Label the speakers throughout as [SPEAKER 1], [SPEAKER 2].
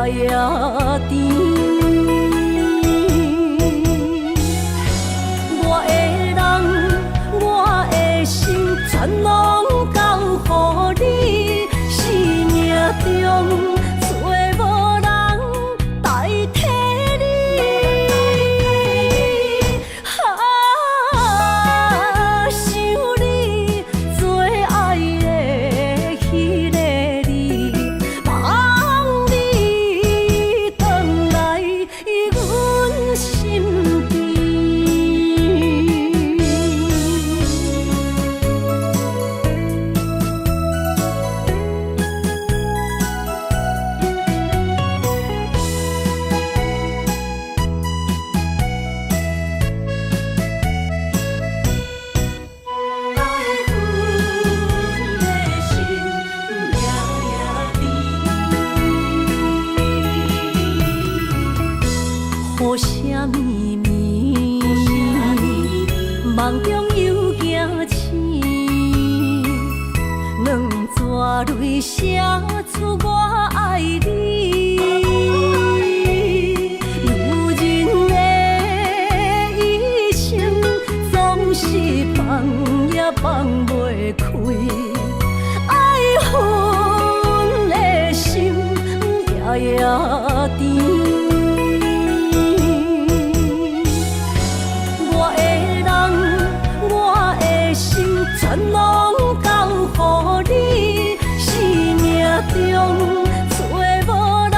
[SPEAKER 1] 夜甜。我的人，我的心，全拢交予你，生命中。 雨声绵绵，梦中又惊醒，两撮泪写出我爱你。女人的一生总是放也放袂开，爱恨的心夜夜甜。 全拢交予你，生命中找无人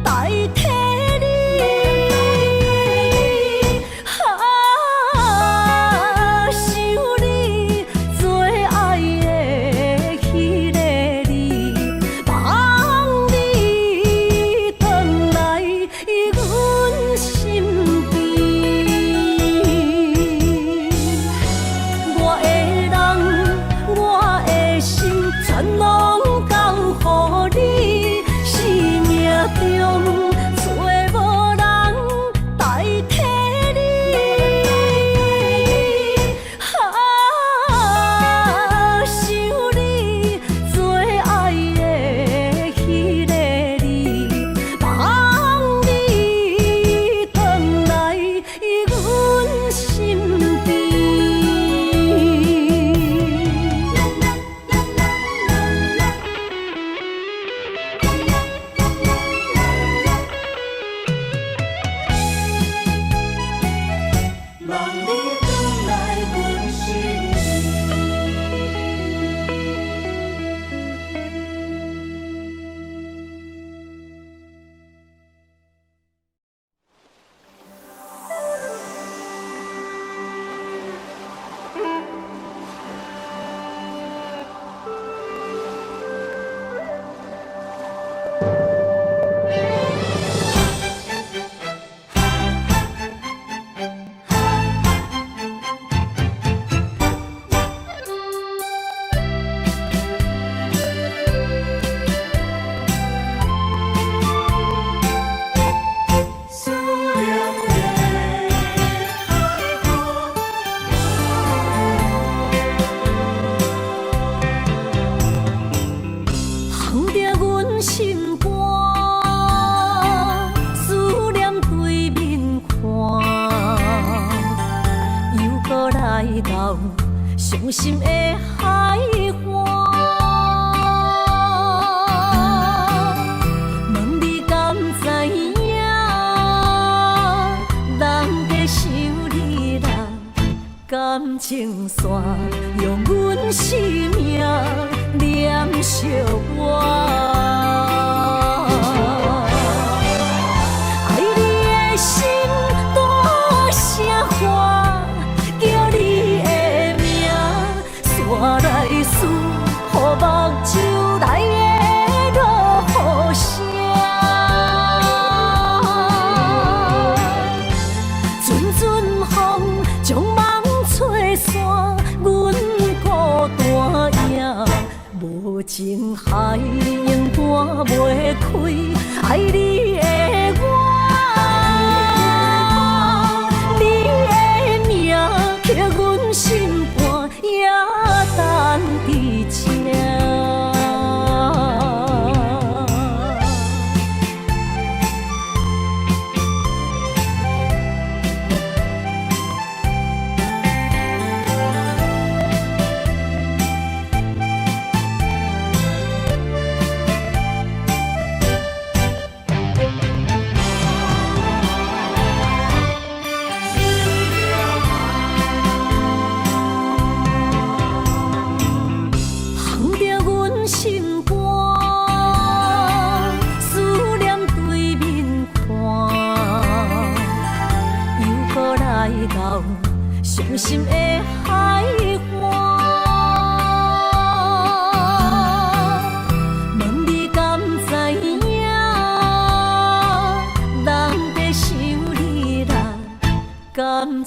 [SPEAKER 1] 代替你。想你做爱的迄个你，望你回来阮身边。我的心全拢交予你，生命中找无人代替你。想你做爱的迄个你，望你回来阮身边。 伤心的海岸，问你敢知影？人在想你人，感情线用阮生命念惜我。 我来思，予目睭内的落雨声，阵阵风将梦吹散，阮孤单影，无情海永断袂开，爱你的我。 心肝也等伫这。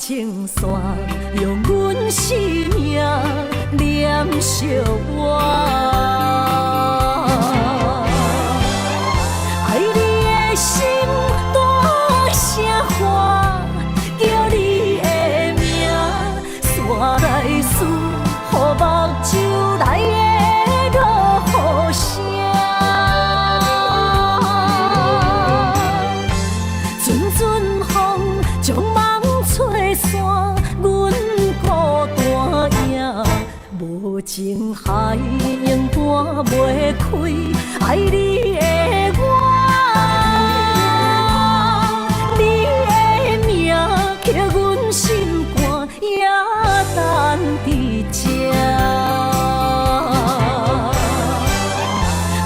[SPEAKER 1] 情线，用阮生命念惜我。爱你的心大声喊，叫你的名，山来思，予目睭内的落雨声。阵阵风将梦吹散，阮孤单影，无情海永断袂开，爱你的我。你的名刻阮心肝，也等伫这。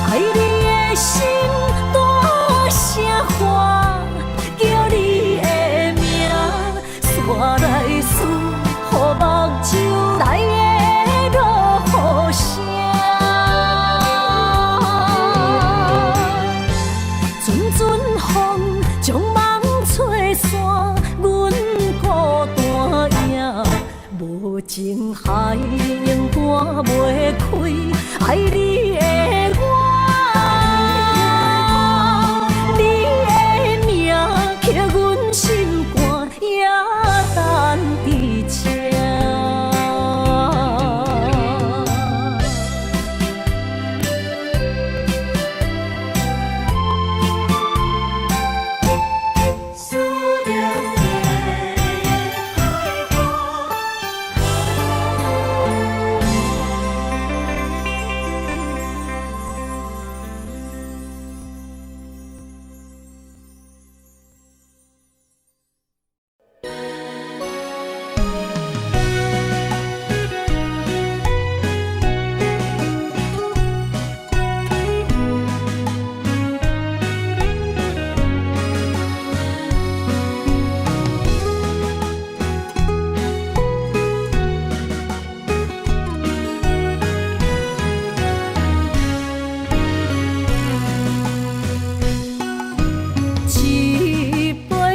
[SPEAKER 1] 爱你的心大声喊，叫你的名，山来思，予目睭内的落雨声。阵阵风将梦吹散，阮孤单影，无情海永断袂开，爱你的我。你的名刻阮心肝，也等伫这。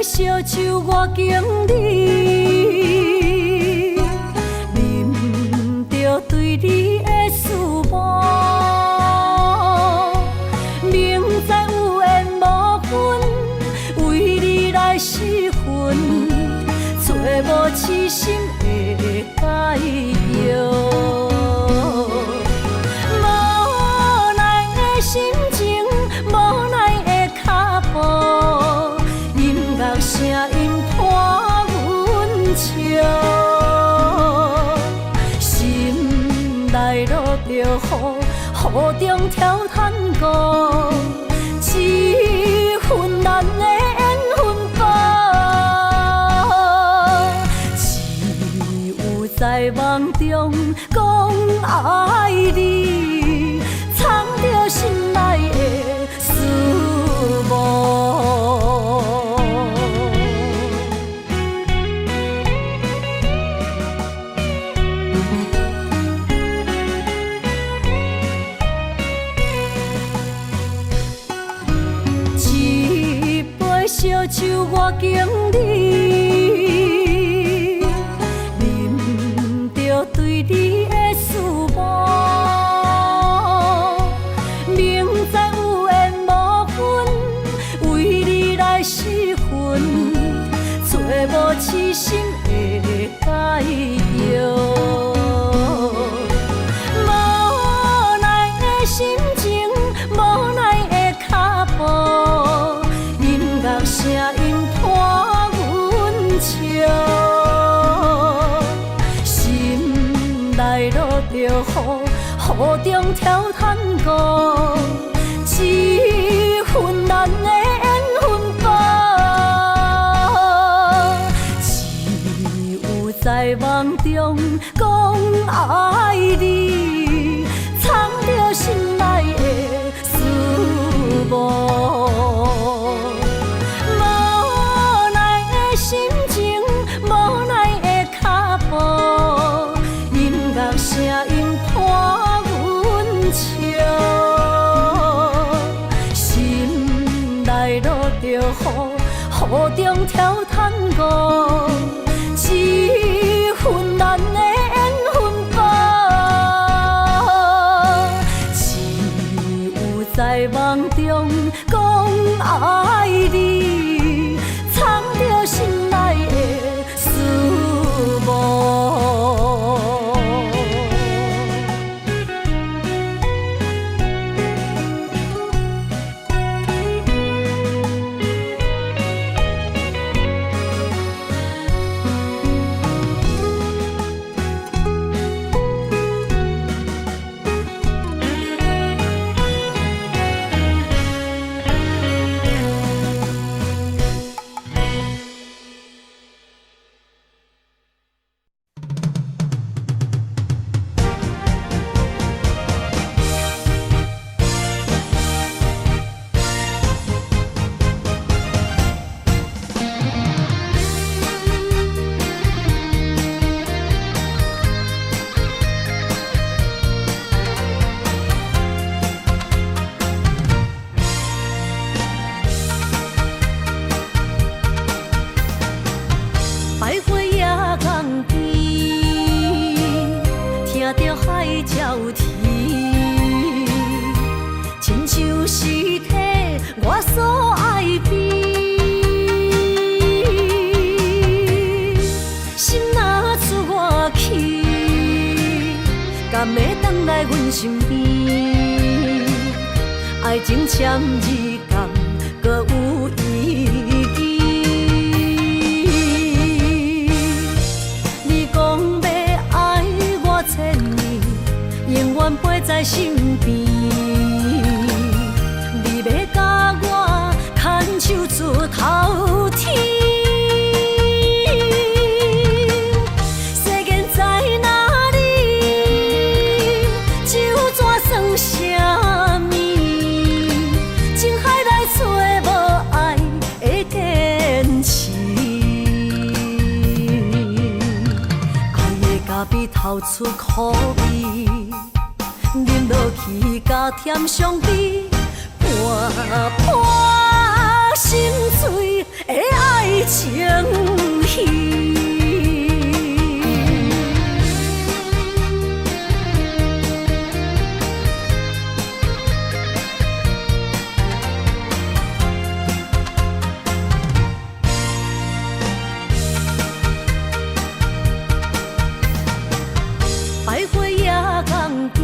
[SPEAKER 1] 烧酒我敬你，啉着对你的思慕，明知有缘无分，为你来失魂，找无痴心的解药。无奈的心情，无奈的脚步。声音伴阮笑，心内落着雨，雨中跳探戈，一份难的缘分报，只有在梦中讲爱你，藏着心内的思慕。烧酒我敬你，啉着对你的思慕，明知有缘无分，为你来失魂，找无痴心的解药。无奈的心情，无奈的脚步。声音伴阮笑，心内落着雨，雨中跳探戈，一份难的缘分报，只有在梦中讲爱你，藏着心内的思慕。声音伴阮笑，心内落着雨，雨中跳探戈。咱的缘分吧。只有在梦中讲爱你，藏着心内的思慕。百花夜港边，听着海鸟啼，亲像是体我所爱边。心若出我去，敢会回来阮身边？爱情签字间，搁有意义。永远陪在身边，你要甲我牵手出头天。世间在哪里，就怎算什么？情海内找无爱的坚持，爱的咖啡透出苦味。饮落去，甲甜相比，伴伴心碎的爱情戏。百花夜港边，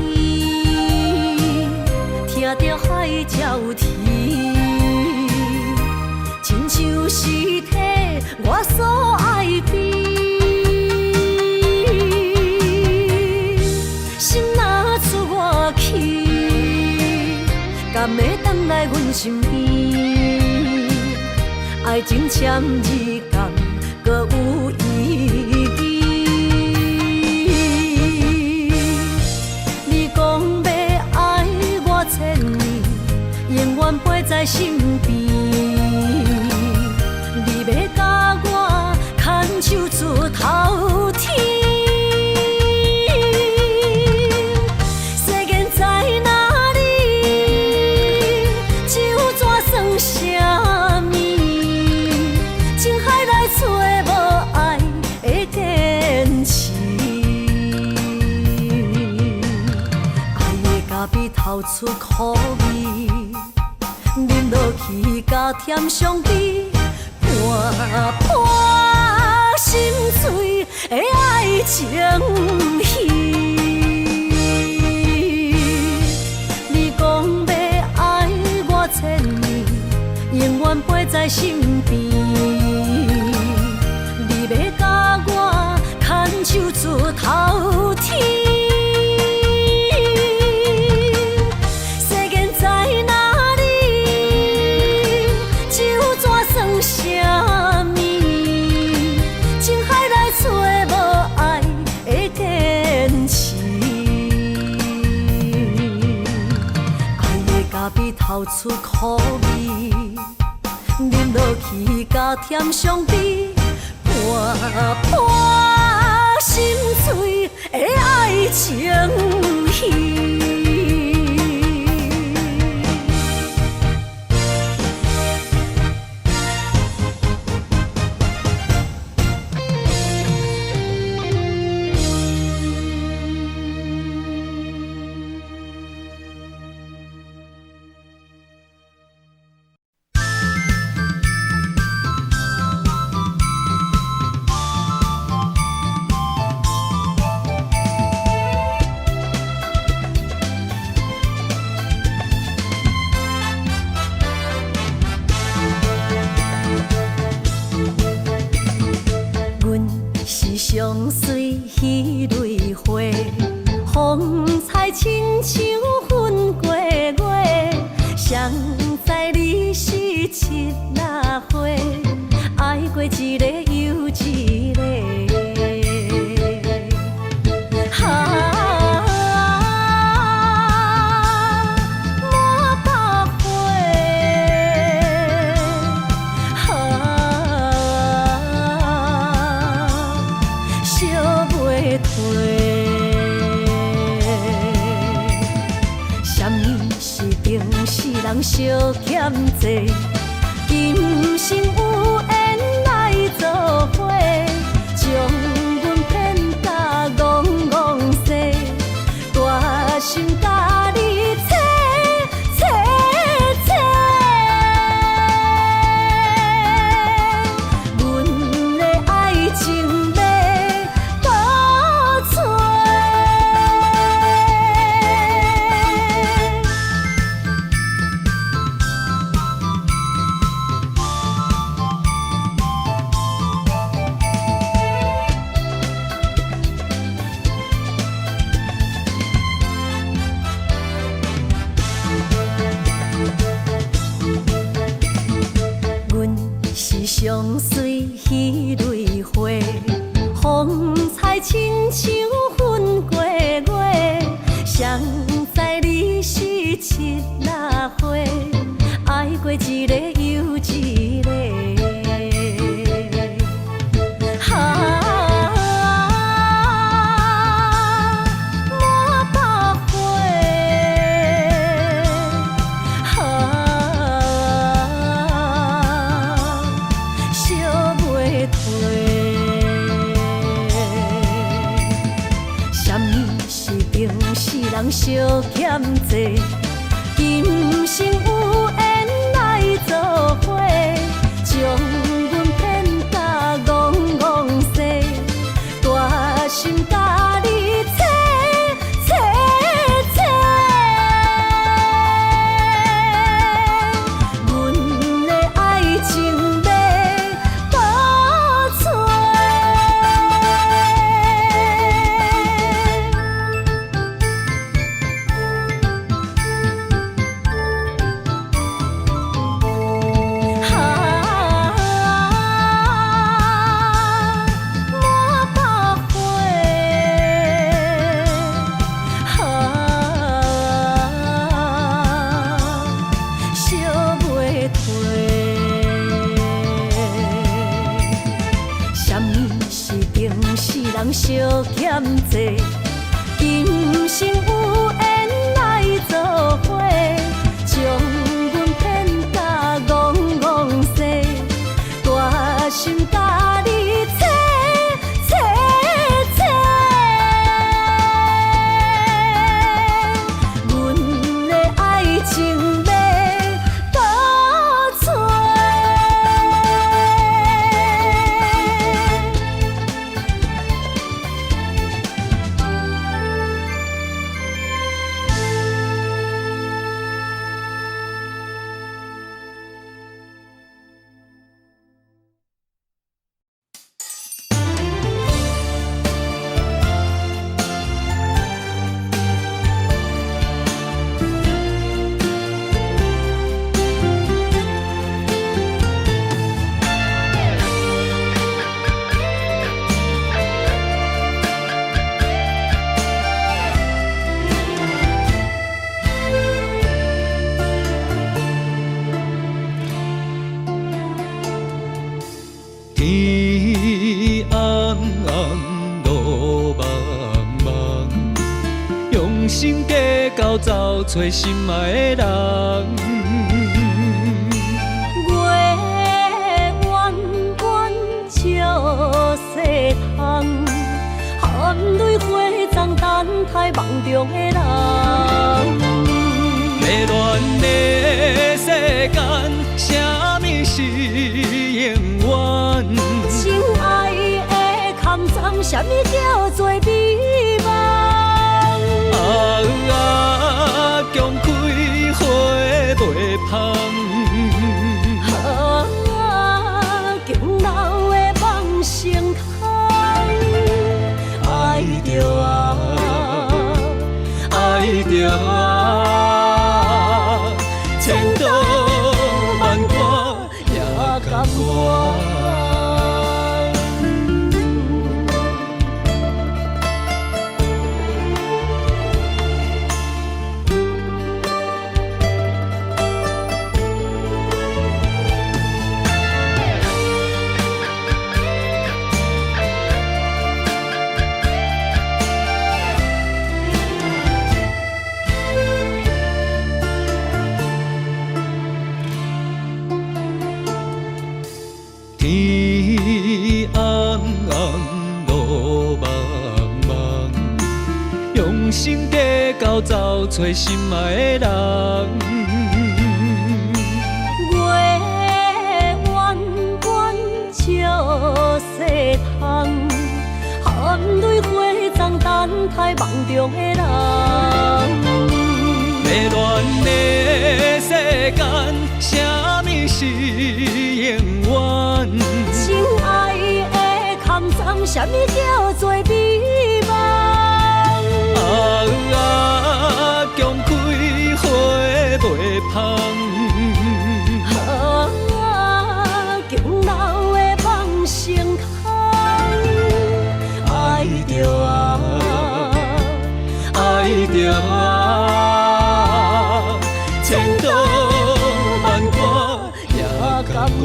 [SPEAKER 1] 听着海鸟啼，亲像是体我所爱边。心若出我去，敢会回来阮身边？爱情签字间，搁有意义。永远陪在身边，你要甲我牵手出头天。世间在哪里，就怎算什么？情海内找无爱的坚持，爱的咖啡透出苦味。饮落去，甲甜相比，伴伴心碎的爱情戏。你讲要爱我千年，永远陪在身边。你要甲我牵手出头天。透出苦味，饮落去，甲甜相比，伴伴心碎的爱情戏。知你是七那花，爱过一个又一个。人相欠债，今生有缘来作伙，将阮骗甲戆戆西，大心甲你切切切，阮的爱情要倒找。相随彼蕊花，风采亲像云过月。谁知你是七那花，爱过一个又一个。人相欠债，今生有缘来作伙，将阮骗甲戆戆西，大心甲你切切切，阮的爱情要倒找。人相欠债，今生有缘来作伙，将阮骗甲戆戆西，大心甲你切切切，阮的爱情要倒找。
[SPEAKER 2] 天红红，路茫茫，用心计较找找心爱的人。
[SPEAKER 1] 月弯弯照西窗，含泪花丛等待梦中的人。
[SPEAKER 2] 迷乱的世间，啥物是永远？
[SPEAKER 1] 情爱的空藏，啥物叫做美梦？
[SPEAKER 2] 强开花袂芳。
[SPEAKER 1] 强留的梦成空，爱着啊，爱着啊，前途。
[SPEAKER 2] 天红红，路茫茫，用心计较找找心爱的人。
[SPEAKER 1] 月弯弯照西窗，含泪花丛等待梦中的人。
[SPEAKER 2] 迷乱的世间，啥物是永远？
[SPEAKER 1] 亲爱的空站，啥物叫做美梦？
[SPEAKER 2] 强开花袂芳。
[SPEAKER 1] 强留的梦成空，爱着爱着千刀万剐也甘愿。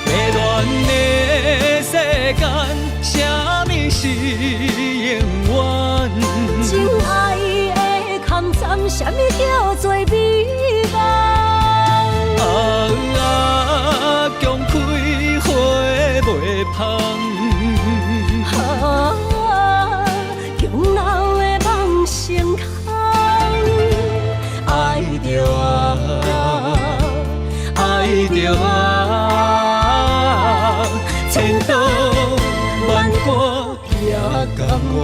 [SPEAKER 2] 迷乱的世间，啥物是永远？
[SPEAKER 1] 亲爱的空站，啥物叫做美梦？
[SPEAKER 2] 强开花袂芳。
[SPEAKER 1] 强留的梦成空，爱着爱着千刀万剐也甘愿。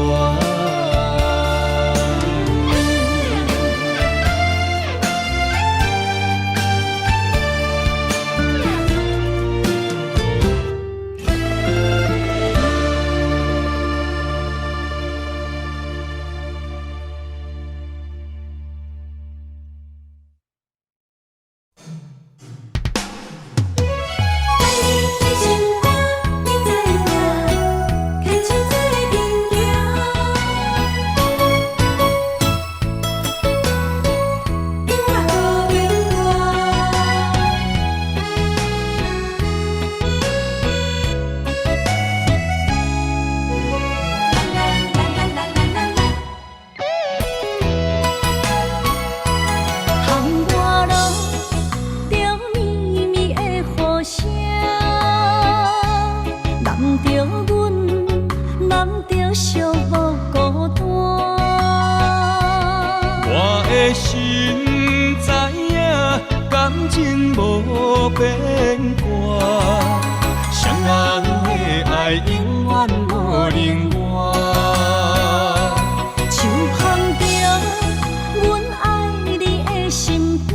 [SPEAKER 2] 心知影，感情无变卦，双人的爱永远无冷漠。
[SPEAKER 1] 像捧着阮爱你的心肝，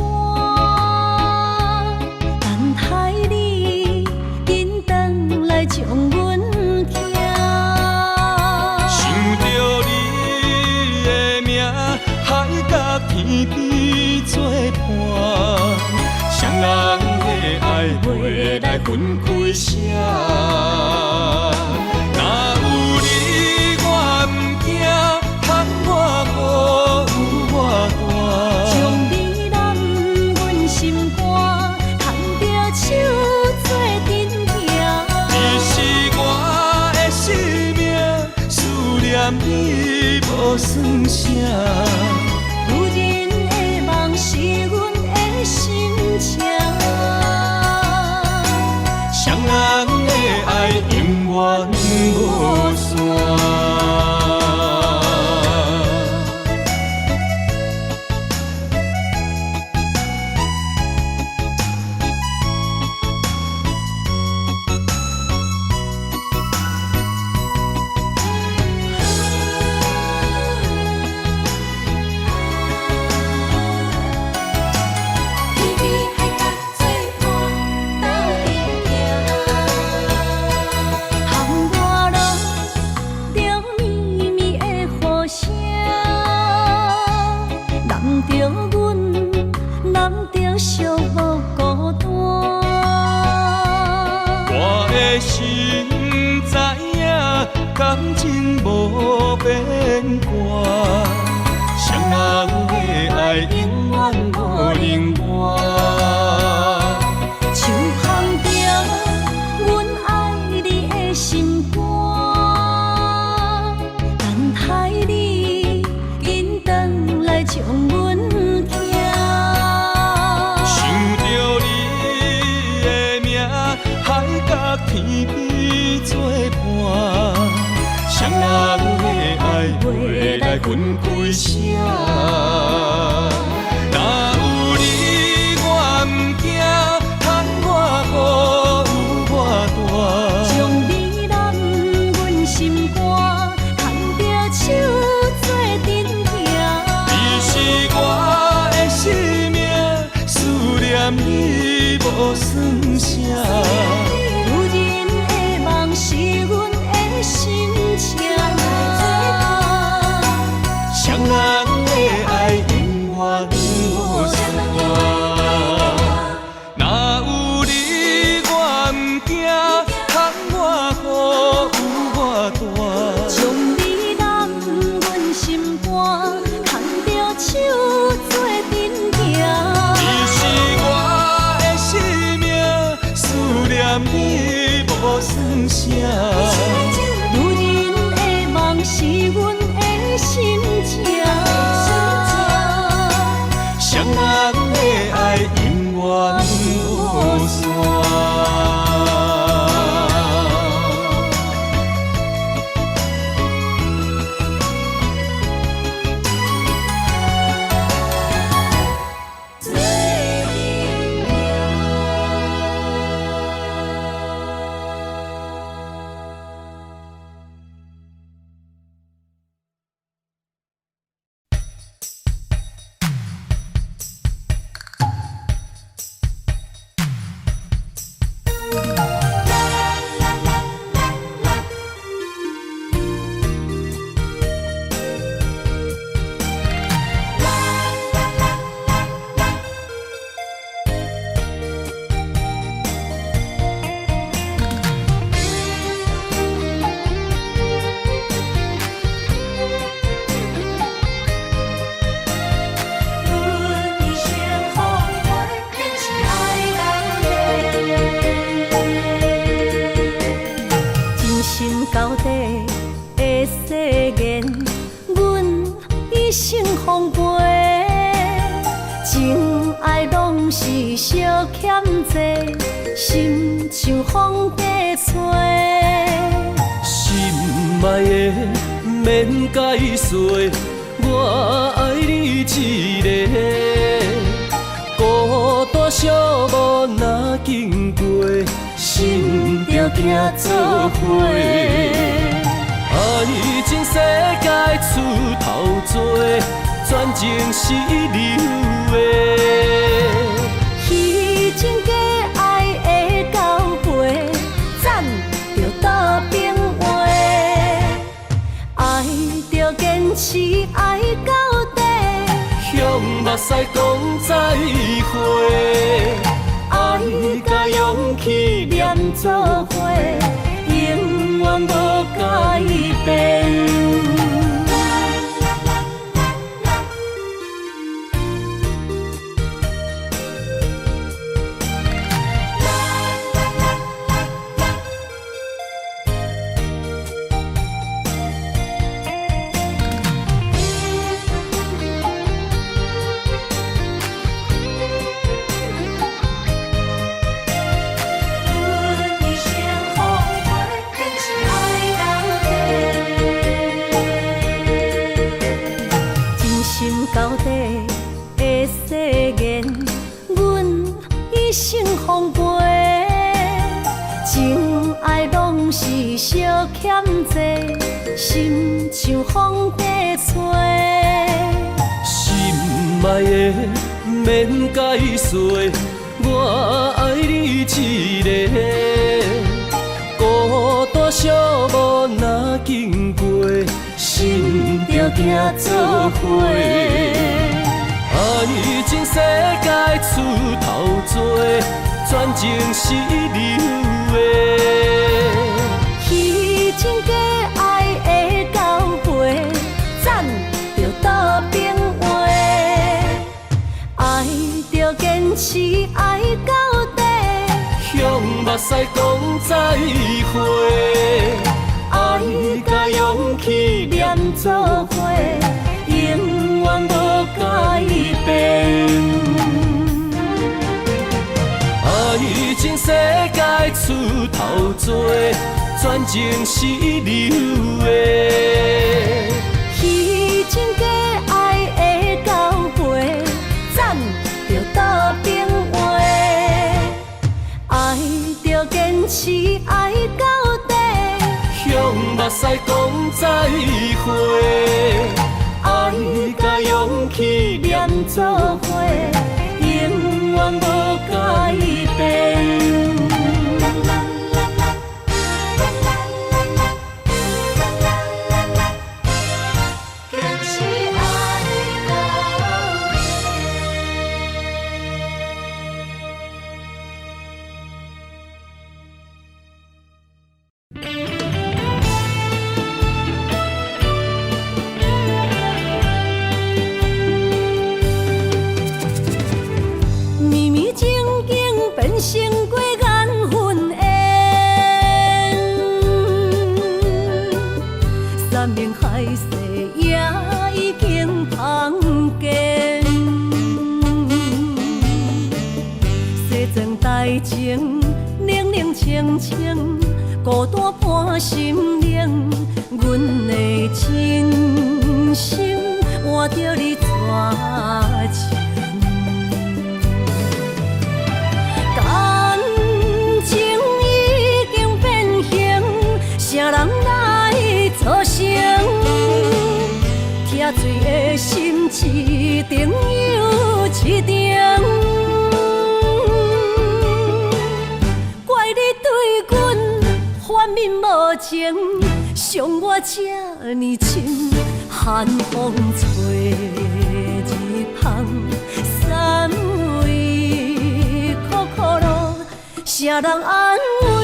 [SPEAKER 1] 等待你紧转来将阮听。
[SPEAKER 2] 想着你的名，海甲天边作伴，双人的爱袂来分开声。若有你，我毋惊，窗我无我大。
[SPEAKER 1] 将你揽阮心肝，牵着手做阵行。
[SPEAKER 2] 你是我的生命，思念你无算啥。
[SPEAKER 1] 有人的梦是阮的心情，
[SPEAKER 2] 双人的爱永远无散。感情无变卦，双人的爱永远无冷漠。
[SPEAKER 1] 像放着阮爱你的心肝，等待你引转来将阮惊。
[SPEAKER 2] 想着你的名，海角天边作伴，双人的爱袂来分开声。若有你我毋惊，喊我孤有我大。
[SPEAKER 1] 将你揽阮心肝，牵着手做阵行。
[SPEAKER 2] 你是我的生命，思念你无算啥。
[SPEAKER 1] 女人的梦是阮的心情，
[SPEAKER 2] 双人的爱永远无散。若有你我毋惊，喊我孤有我大。
[SPEAKER 1] 将你揽阮心肝，牵着手做阵行。
[SPEAKER 2] 你是我的生命，思念你无算啥。
[SPEAKER 1] 女人的梦是阮的心情，
[SPEAKER 2] 双人的爱永远无散。
[SPEAKER 1] 到底的誓言，阮一生奉陪。情爱拢是小欠债，心像风在吹。
[SPEAKER 3] 心爱的免解释，我爱你一个。孤单寂寞若经过，心着行做伙。爱情世界出头多，全情是流的。
[SPEAKER 1] 虚情假爱的交陪，赞着倒变话。爱着坚持爱到底，
[SPEAKER 3] 向目屎讲再会。爱甲勇气念做伙，永远无改变。
[SPEAKER 1] 到底的誓言，阮一生奉陪。情爱拢是小欠债，心像风在吹。
[SPEAKER 3] 心爱的免解释，我爱你一个。孤单寂寞若经过，心着行做伙。爱情世界出头多，全情是流的。
[SPEAKER 1] 虚情假爱
[SPEAKER 3] 目屎讲再会，爱甲勇气连做伙，永远无改变。爱情世界出头多，全情是流的。
[SPEAKER 1] 虚情假爱的交陪，斩着倒边话。爱着坚持爱到底，
[SPEAKER 3] 向目屎讲再会，爱甲勇气连做伙，永远无改变。
[SPEAKER 1] 成过缘分缘，山盟海誓也已经芳见。西庄台前，冷冷清清，孤单伴心灵。阮的真心换着你绝情。啥人来作成？疼水的心一定又一定。怪你对阮反面无情，伤我这呢深，寒风吹日芳，三位苦苦路，啥人安慰？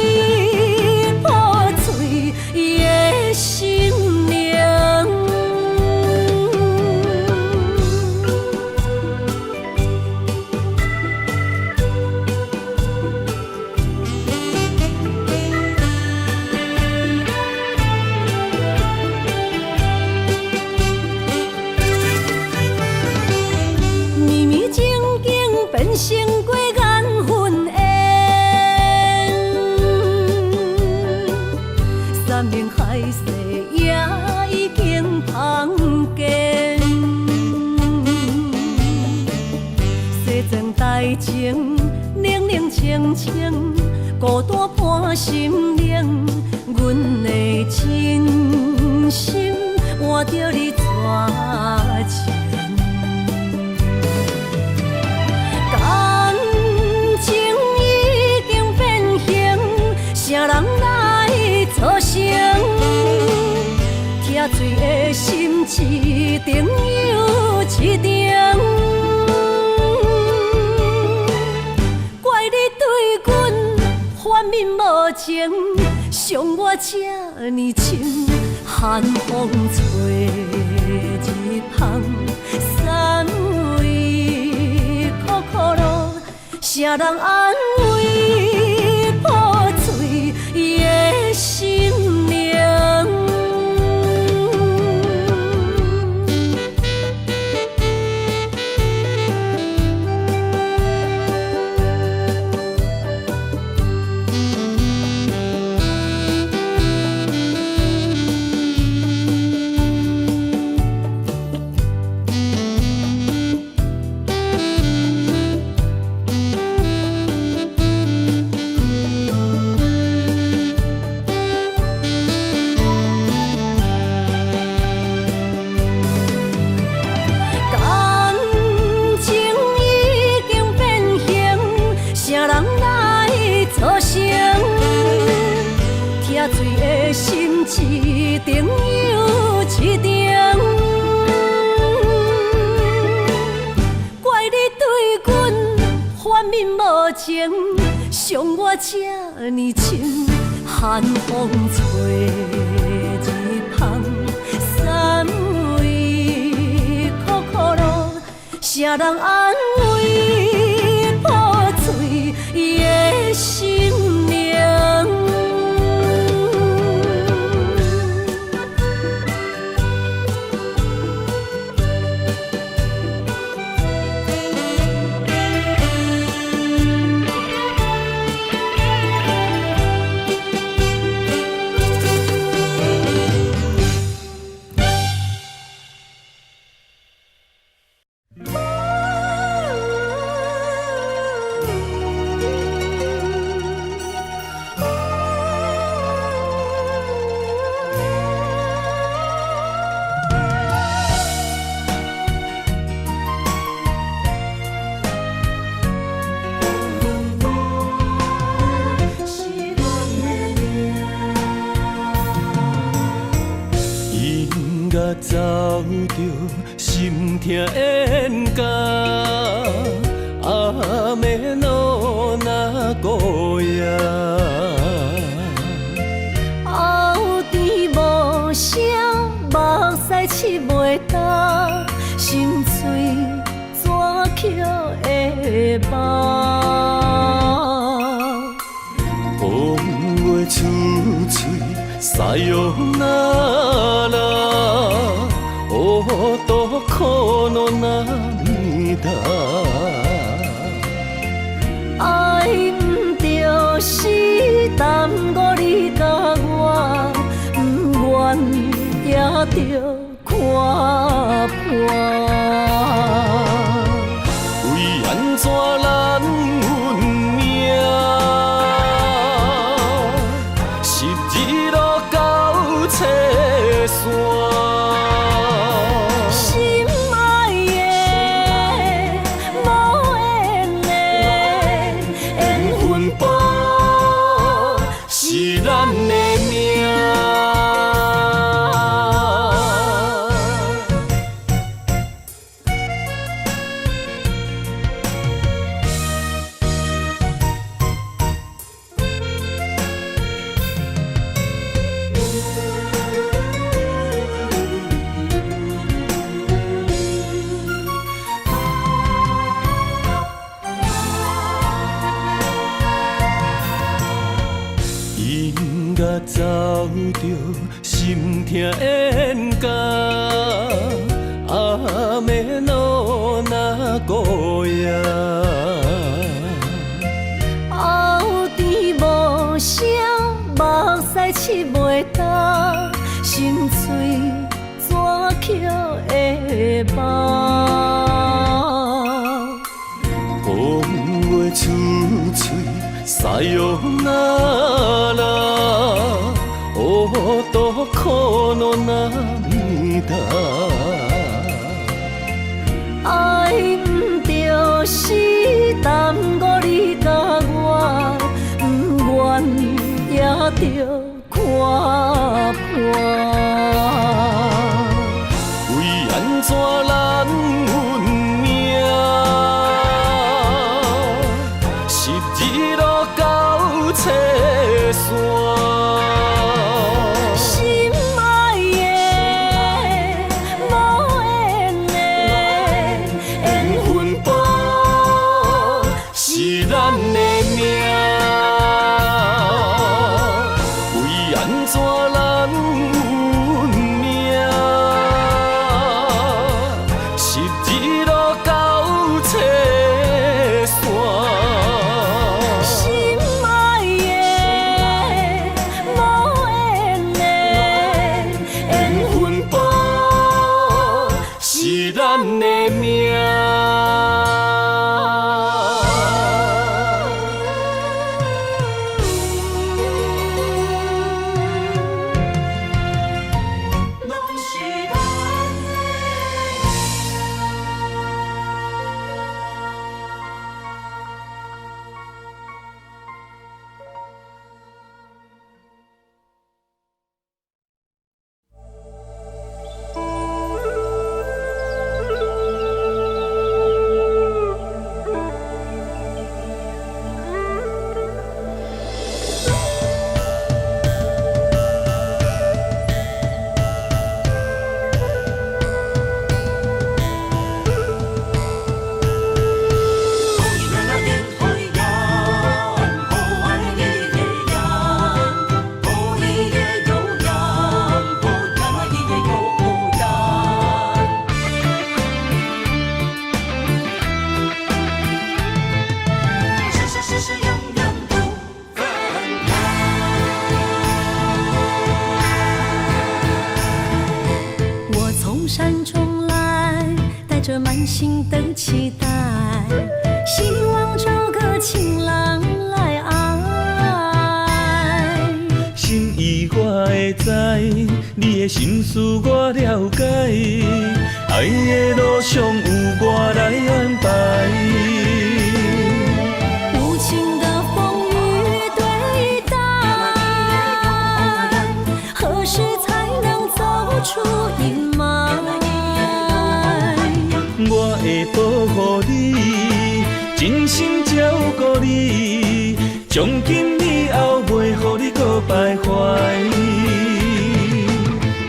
[SPEAKER 1] 伊的心灵，绵绵静静变成过缘分缘。山盟海誓也已经芳见，西庄台前，冷冷清清，孤单伴心灵。阮的真心换着你绝情，感情已经变形，啥人来作成？疼水的心一定又一定。怪你对阮反面无情，伤我这呢深，寒风吹日芳，三位苦苦路，啥人安慰？破碎伊的心灵。醉的心一定又一定，怪你对阮反面无情，伤我这呢深，寒风吹日芳，三位苦苦路，啥人安慰？破碎伊的心灵。
[SPEAKER 3] 着心痛冤家，阿妹努那孤夜。
[SPEAKER 1] 后甜无声，目屎拭袂干，心碎怎捡会放？
[SPEAKER 3] 风话出嘴，塞哟那拉，哦，多苦恼那面大。
[SPEAKER 1] 爱毋着是耽误你甲我，不愿也着看破。
[SPEAKER 3] 为安怎咱运命，十字路到车线。
[SPEAKER 1] 心爱的，无缘的，缘分簿
[SPEAKER 3] 是咱的命。因甲走着心痛冤家，阿妹努那孤夜。
[SPEAKER 1] 后甜无声，目屎拭袂干，心碎怎捡会放？
[SPEAKER 3] 风话出嘴，塞哟那拉，哦，多苦恼那面大。
[SPEAKER 1] 爱毋着是耽误你甲我，不愿也着看破。
[SPEAKER 3] 为安怎咱运命，十字路到车线。
[SPEAKER 1] 心爱的，无缘的，缘分簿
[SPEAKER 3] 是咱的命，为安怎咱运命，十字路到车线。
[SPEAKER 1] 心爱的，无缘的，缘分簿
[SPEAKER 3] 是咱的命。
[SPEAKER 1] 着满心的期待，希望找个情郎来爱。
[SPEAKER 2] 心意我会知，你的心思我了解，爱的路上有我来安排。
[SPEAKER 1] 无情的风雨对待，何时才能走出阴霾？
[SPEAKER 3] 我会保护你，真心照顾你，从今以后袂予你搁徘徊。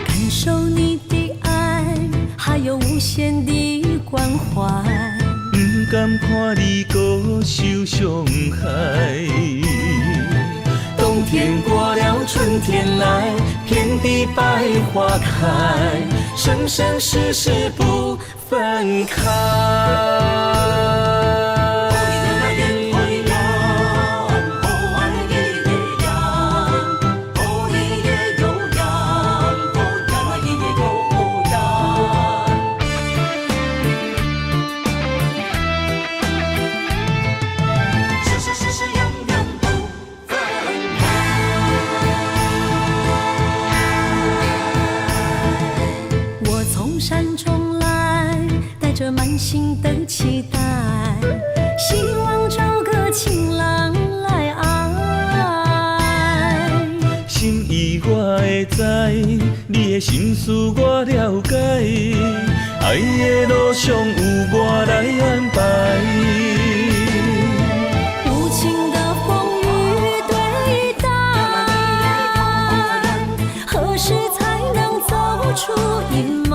[SPEAKER 1] 感受你的爱，还有无限的关怀。
[SPEAKER 3] 不甘看你搁受伤害。冬天过了，春天来，遍地百花开，生生世世不分开。
[SPEAKER 1] 满心的期待，希望找个情人来爱。
[SPEAKER 3] 心意我会知，你的心思我了解，爱的路上有我来安排。
[SPEAKER 1] 无情的风雨对待，何时才能走出阴霾？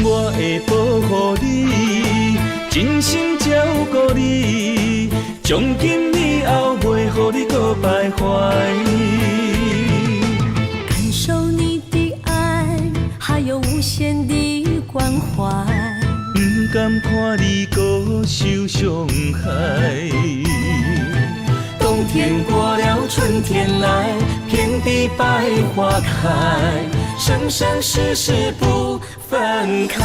[SPEAKER 3] 我会保护你，真心照顾你，从今以后袂予你搁徘徊。
[SPEAKER 1] 感受你的爱，还有无限的关怀。
[SPEAKER 3] 不甘看你搁受伤害。冬天过了，春天来，遍地百花开，生生世世不分开。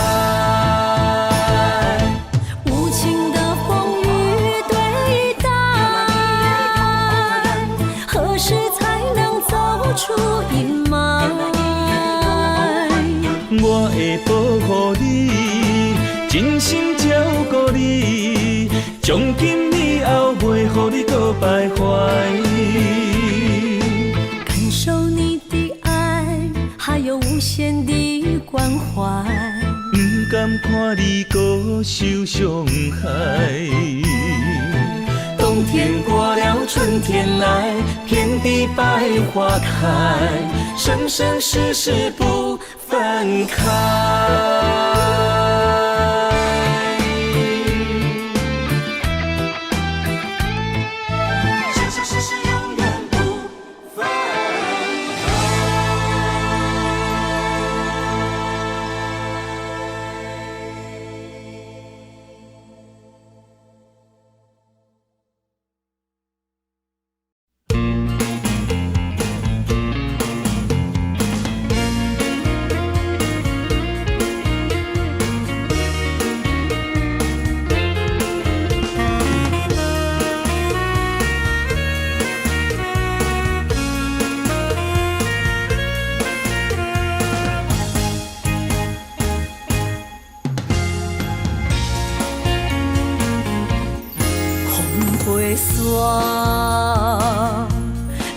[SPEAKER 1] 无情的风雨对待，何时才能走出阴霾？
[SPEAKER 3] 我会保护你，真心照顾你，从今以后袂予你搁徘徊。
[SPEAKER 1] 感受你的爱，还有无限的关怀。
[SPEAKER 3] 不甘看你搁受伤害。冬天过了，春天来，遍地百花开，生生世世不分开。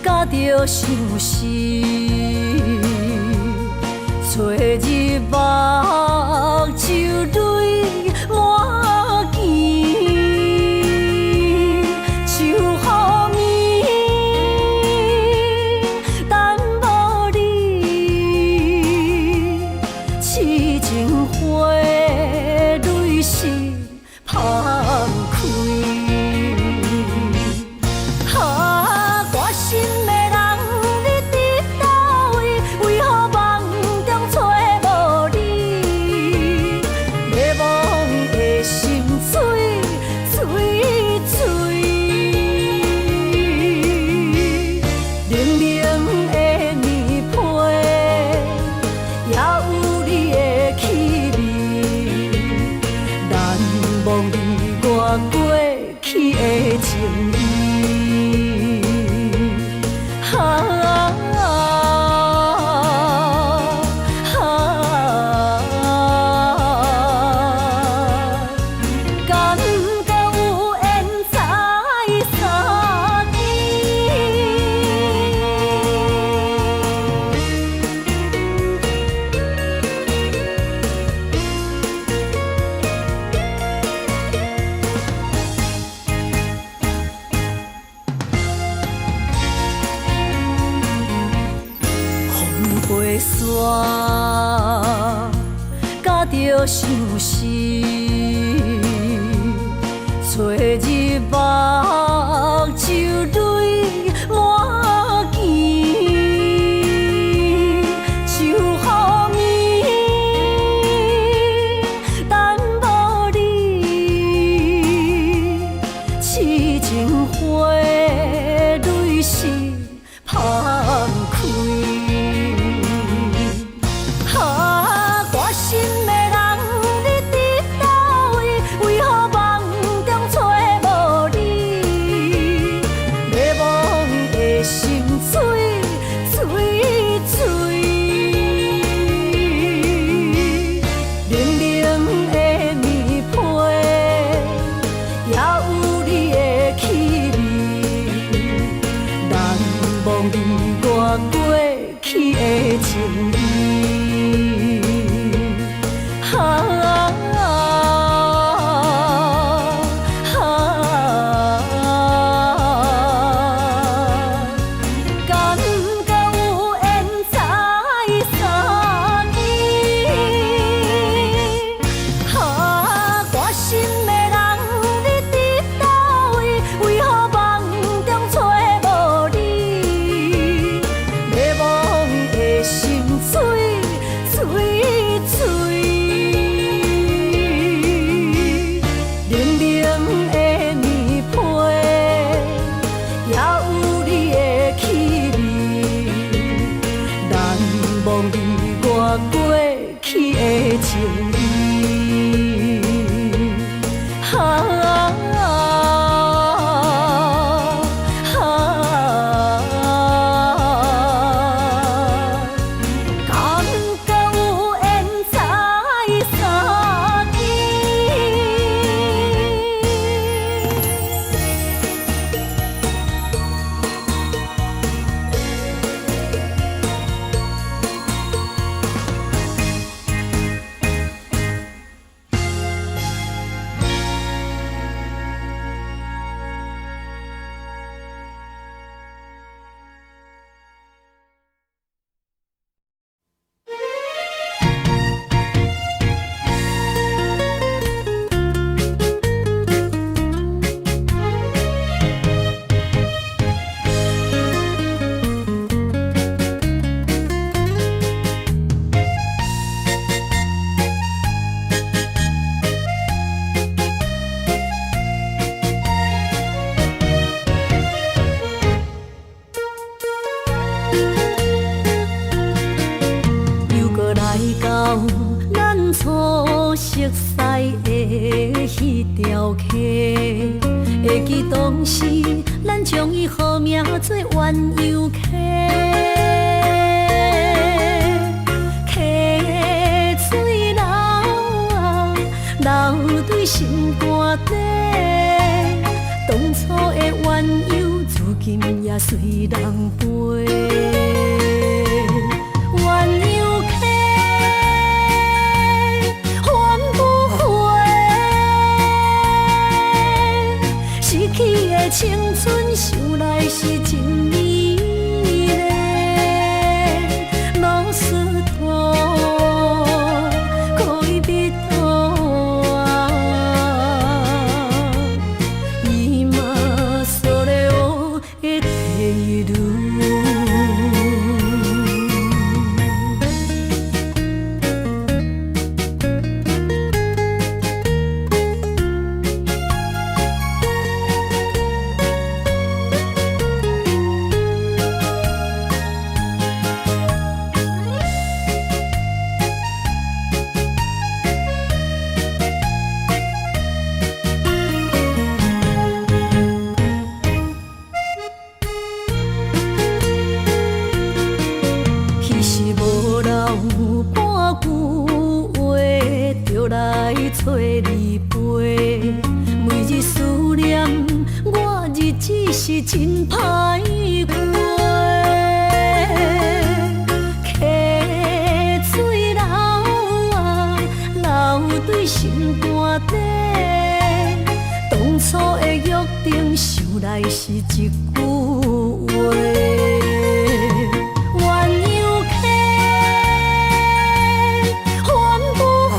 [SPEAKER 3] 甲着相思，找日目就泪满肩，就乎眠，等无你，痴情花蕊是芳开。是
[SPEAKER 1] 想死，找日目就泪满肩，就好眠，等无你，痴情花蕊是芳开。会记当时，咱将伊号名做鸳鸯溪，溪水流啊，流对心肝底。当初的鸳鸯，如今也随人飞。鸳鸯溪。 去的青春，想来是真美丽。老师大，可伊别大啊，伊嘛所了的地路。 找你陪，每日思念，我日子是真歹过。溪水流啊，流对心肝底。当初的约定，想来是一句话。 鸳鸯溪，翻不回。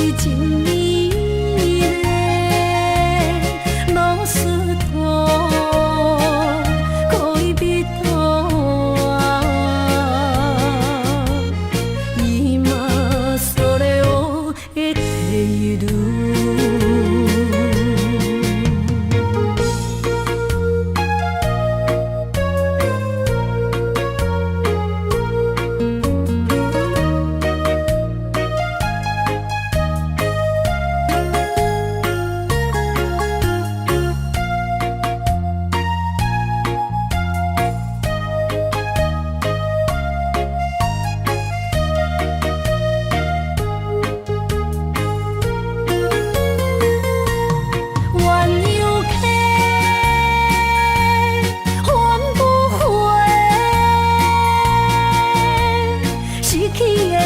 [SPEAKER 1] 是真美丽，老师徒可以比多啊，伊嘛所咧学的地路。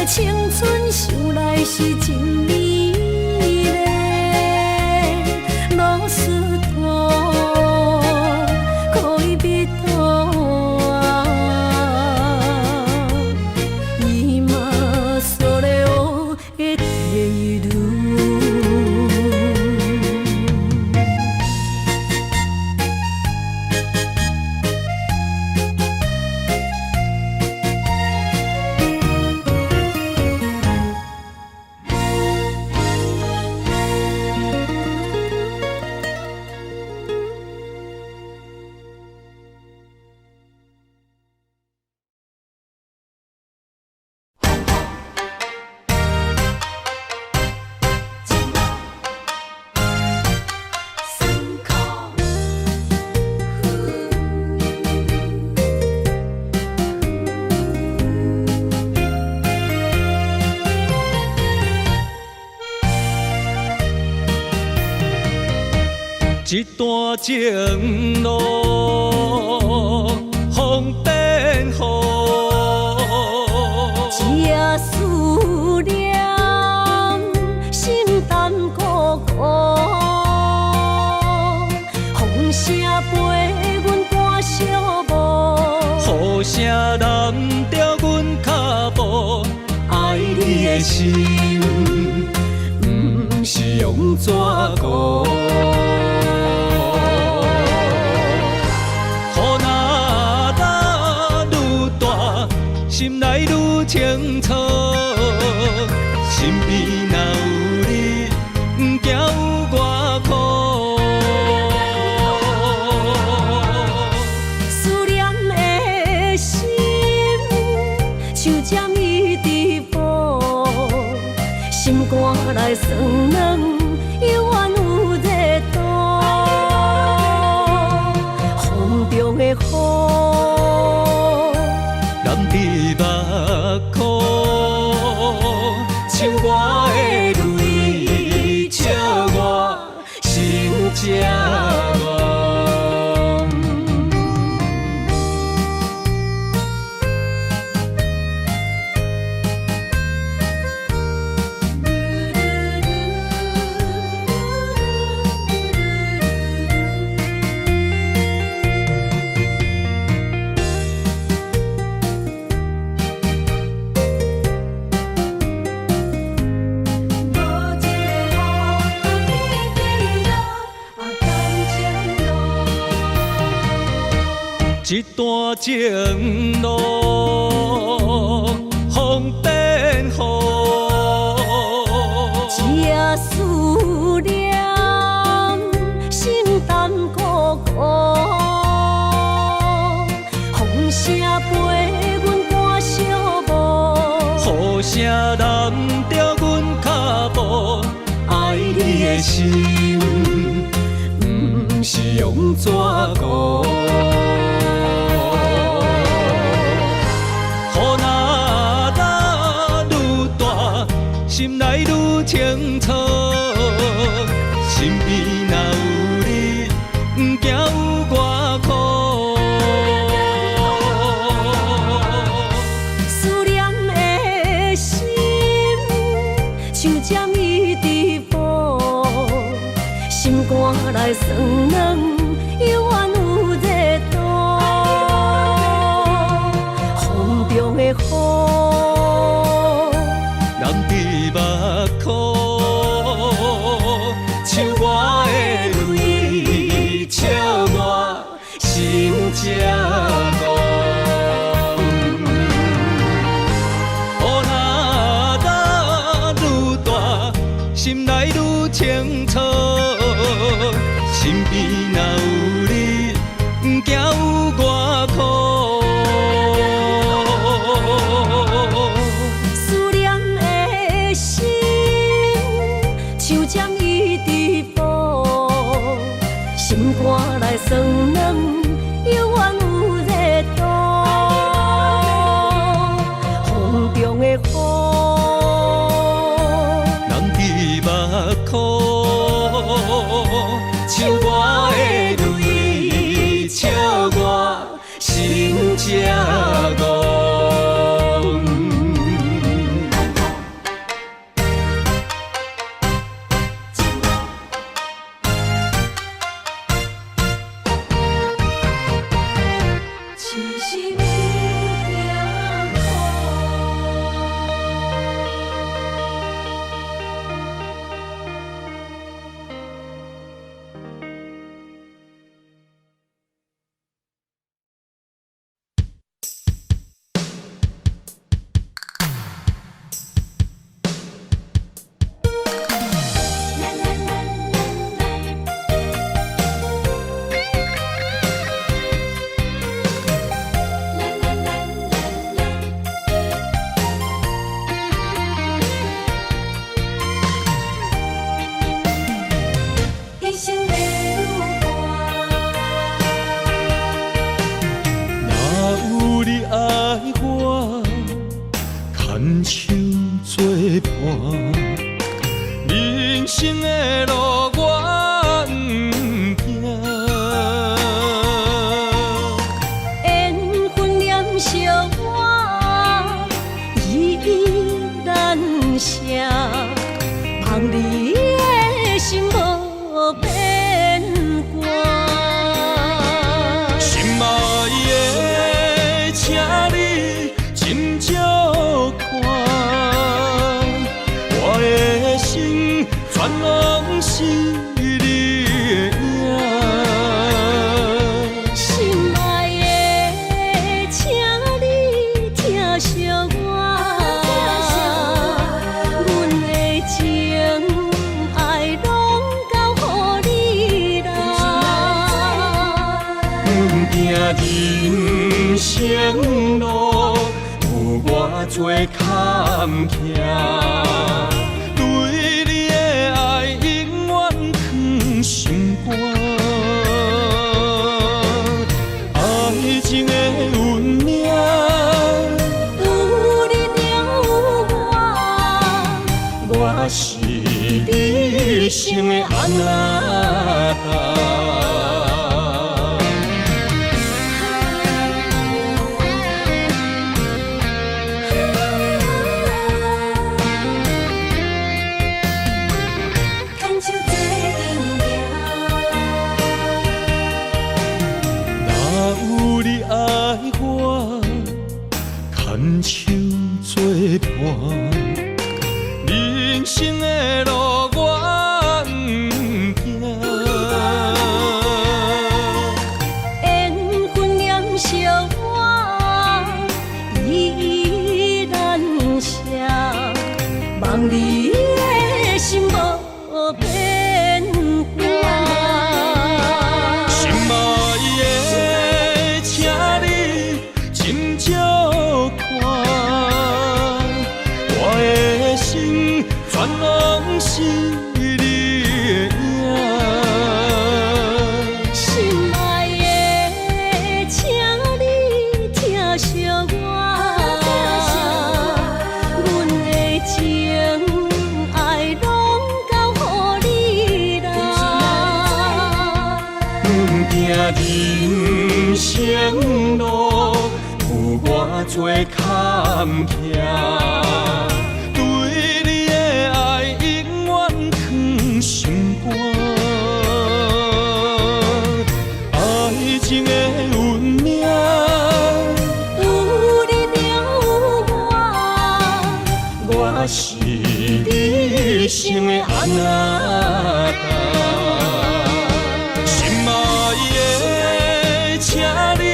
[SPEAKER 1] 青春想来是真美丽，老师徒可以比多啊，伊嘛所咧学的地路。
[SPEAKER 3] 一段情路风变雨，
[SPEAKER 1] 一夜思念心淡孤孤，风声陪阮赶小步，
[SPEAKER 3] 雨声淋着阮脚步，爱你的心不是用纸糊。心内愈清楚，身边若有你，不惊有我苦。
[SPEAKER 1] 思念的心像针伊伫补，心肝内酸软，犹原有热度。风中的雨。
[SPEAKER 3] 目眶，像我的泪，笑我心正乱。一段情路风变雨，
[SPEAKER 1] 一夜思念心淡孤孤，风声陪阮赶小步，
[SPEAKER 3] 雨声淋着阮脚步，爱你的心不是用纸糊。心内愈清楚，身边若有你，不惊有我苦。
[SPEAKER 1] 思念的心像针伊伫补，心肝内酸软，犹原有热度。风中的雨。
[SPEAKER 3] 目眶，才讲。雨若干愈大，心内愈清楚。身边若有你，不惊有我苦。
[SPEAKER 1] 思念的心，像将伊直播，心肝来酸软，犹原有热度。风中的雨，
[SPEAKER 3] 人伫目眶，像我的泪笑我心才戆。
[SPEAKER 1] 痴心有痛苦。一生的路
[SPEAKER 3] 若有你爱我，牵手作伴，人生的路我不惊。
[SPEAKER 1] 缘分念惜我，依依难舍，望你的心无变卦。
[SPEAKER 3] 心爱的，请你斟酌看，我的心全拢是你的影。
[SPEAKER 1] 心爱的，请你疼惜我，阮的情爱拢交予你啦。
[SPEAKER 3] 行人生路，有我做坎坷，对你的爱永远藏心肝。爱情的运命，
[SPEAKER 1] 有你了有我，我是你生的安那。牵手做阵
[SPEAKER 3] 若有你爱我，牵手作伴，人生的路我不惊。
[SPEAKER 1] 缘分念惜我，依依难舍，望你的心无变卦。
[SPEAKER 3] 心爱的，请你斟酌看，我的心全拢是你的影。
[SPEAKER 1] 心爱的，请你疼惜我，阮的情爱拢交予你啦。
[SPEAKER 3] 行人生路，有我做坎坷，对你的爱永远藏心肝。爱情的运命，
[SPEAKER 1] 有你了有我，我是你生的安那。
[SPEAKER 3] 心爱的，请你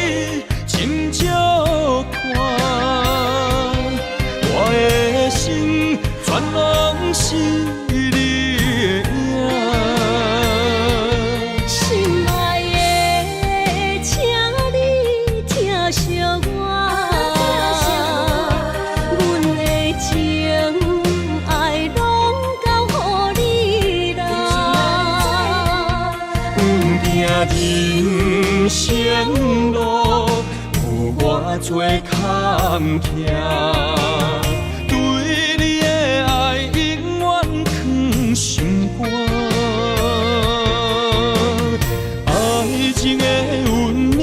[SPEAKER 2] 前路有我做坎坷，对你的爱永远藏心肝。爱情的运命，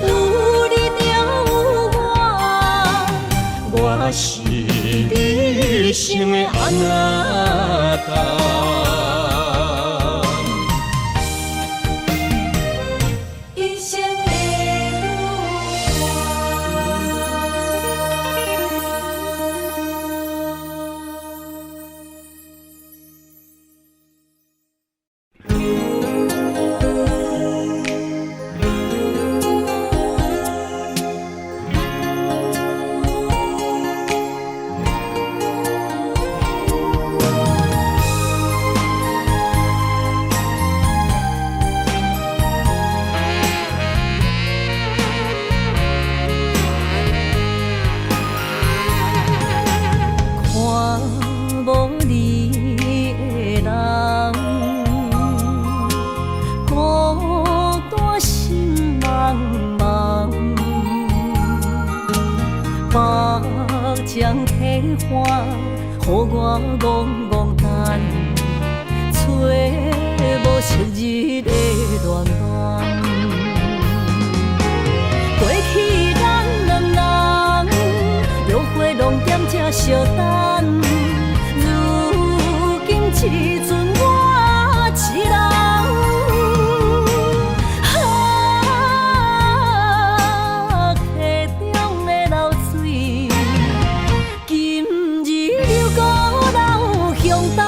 [SPEAKER 1] 有你就有我是你生的安那达。一生的路看无你的人，孤单心茫茫，目睭体花，予我戆戆等，找无昔日的恋梦。过去咱两人，约会拢踮这相等。如今只剩我一人，溪中的流水，今日又搁流向东。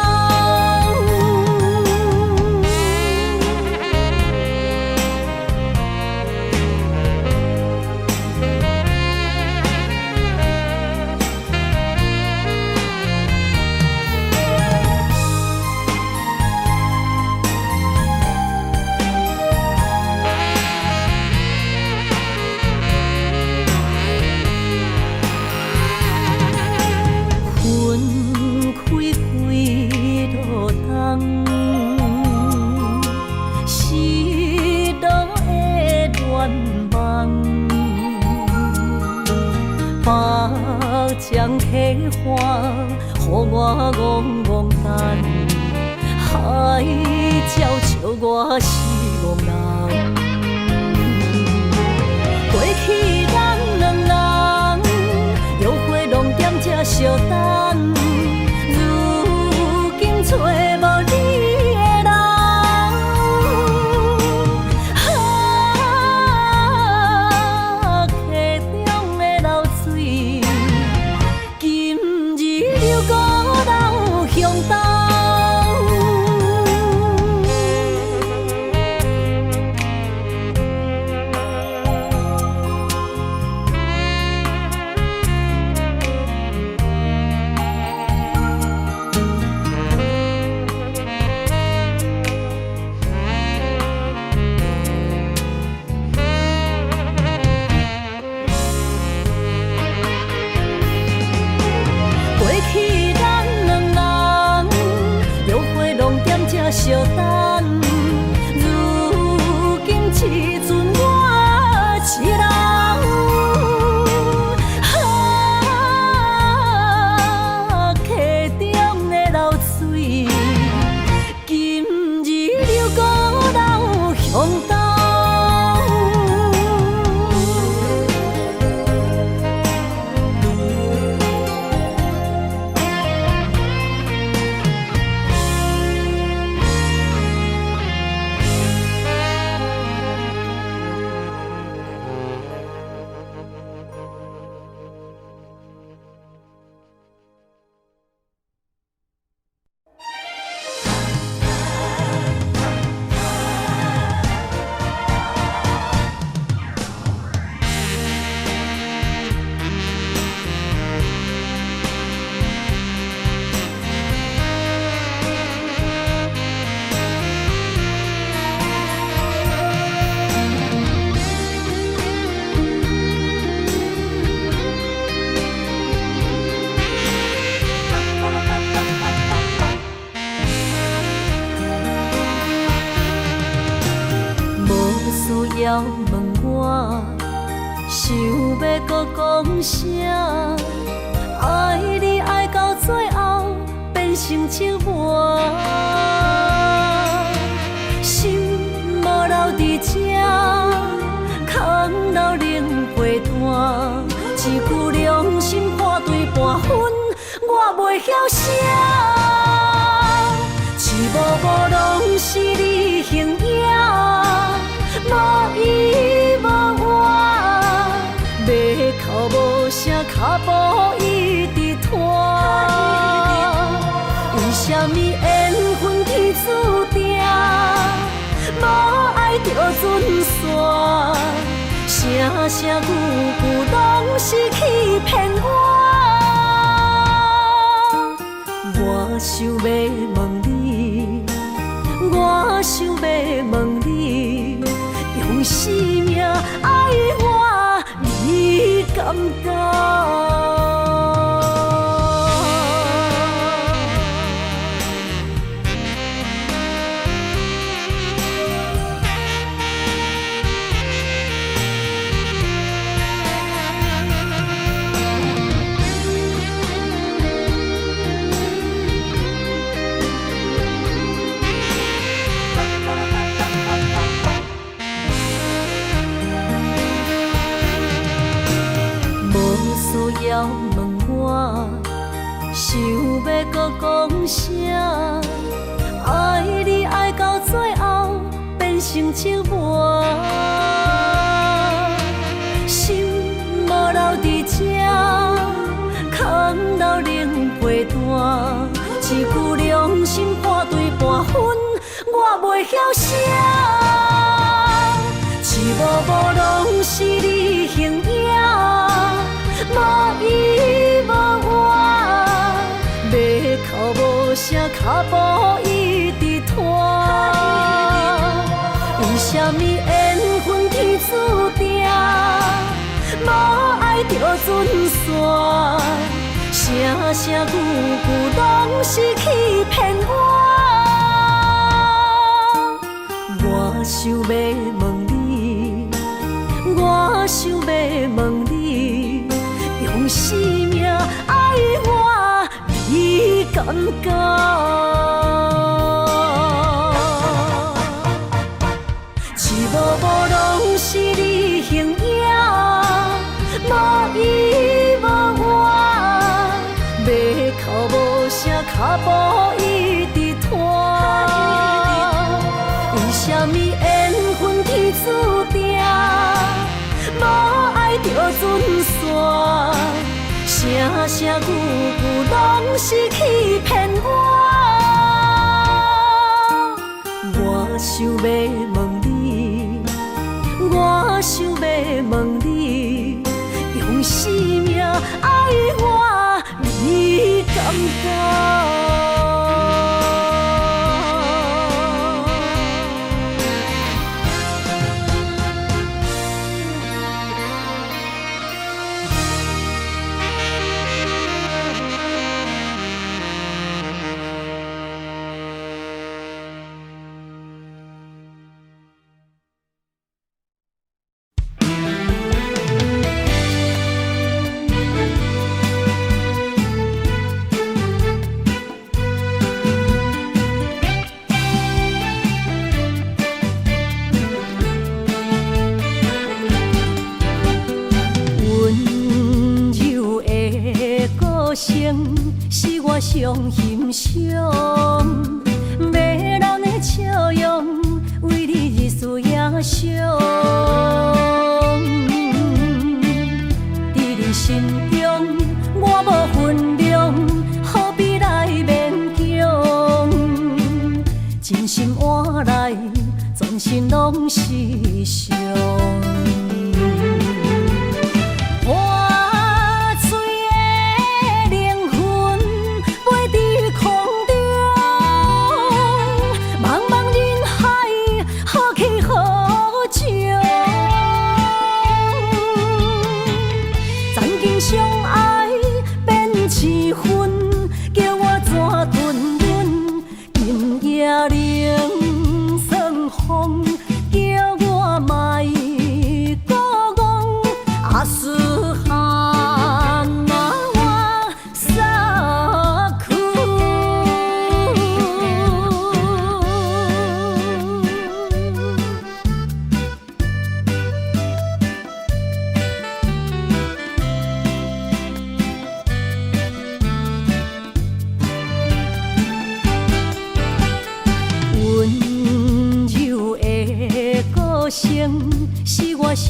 [SPEAKER 1] 将体花，予我戆戆等，海鸟笑我是憨人。过去咱两人，约会拢踮这相等，如今找无你的人。想要搁讲啥？爱你爱到最后变成寂寞，心无留伫这，空留冷陪伴。一句良心破对半分，我袂晓写。一幕幕拢是你形影，无依无我，马口无声，脚步一直拖。为什么缘分天注定，无爱就准线？声声句句拢是欺骗我。我想要问你，我想要问你，用生命爱我，你敢敢？要问我，想要搁讲啥？爱你爱到最后变成寂寞，心无留伫这，空留冷陪伴。一句良心破对半分，我袂晓写。一幕幕拢是你形影。无依无我，马口无声，脚步一直拖。为什么缘分天注定，无爱就准线？声声句句拢是欺骗我。我想要问你，我想要问你。用生命爱我，你敢敢？一幕幕拢是你形影，无依无我，马口无声，脚步一直拖。为什么缘分天注定，无爱就准线？声声句句拢是欺骗我。我想要问你，我想要问你，用生命爱我，你敢敢？是我上欣赏，迷人的笑容，为你日思夜想。伫你心中，我无分量，何必来勉强？真心换来，全身拢是伤。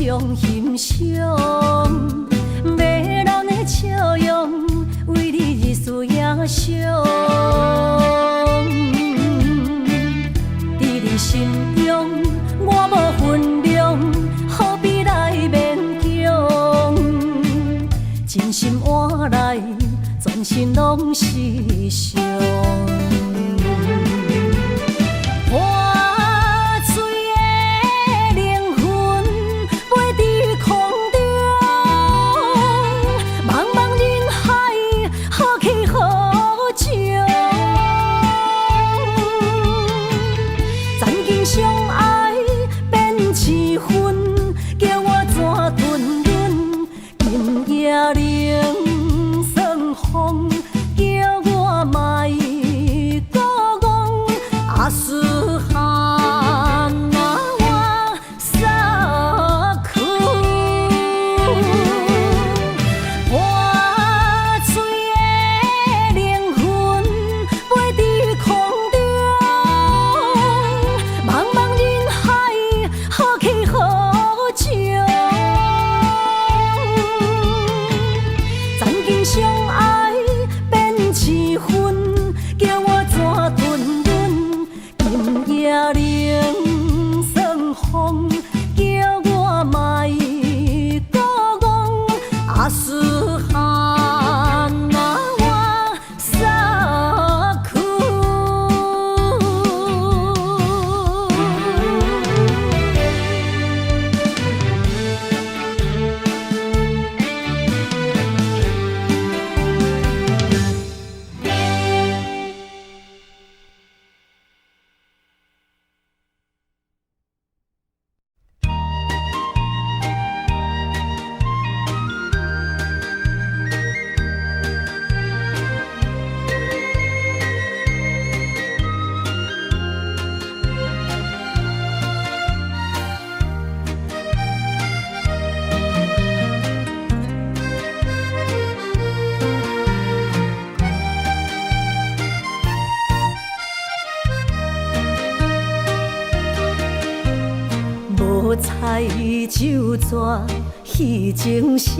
[SPEAKER 1] 上欣赏，迷人的笑容，为你日思夜想。伫你心中，我无分量，何必来勉强？真心换来，全心拢是伤。彩酒蛇，戏情是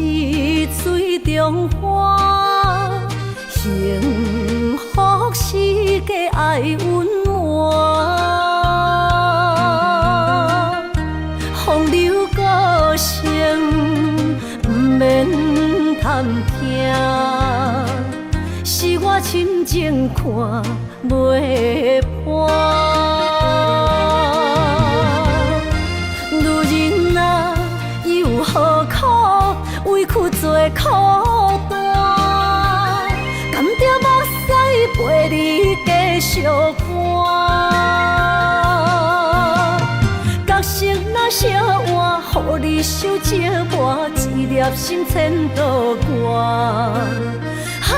[SPEAKER 1] 水中花，幸福是家爱温暖，风流歌声不免贪听，是我深情看袂破。何苦委屈做苦担？甘着目屎陪你继续寒。角色若烧换，予你受折磨，一粒心千度寒。才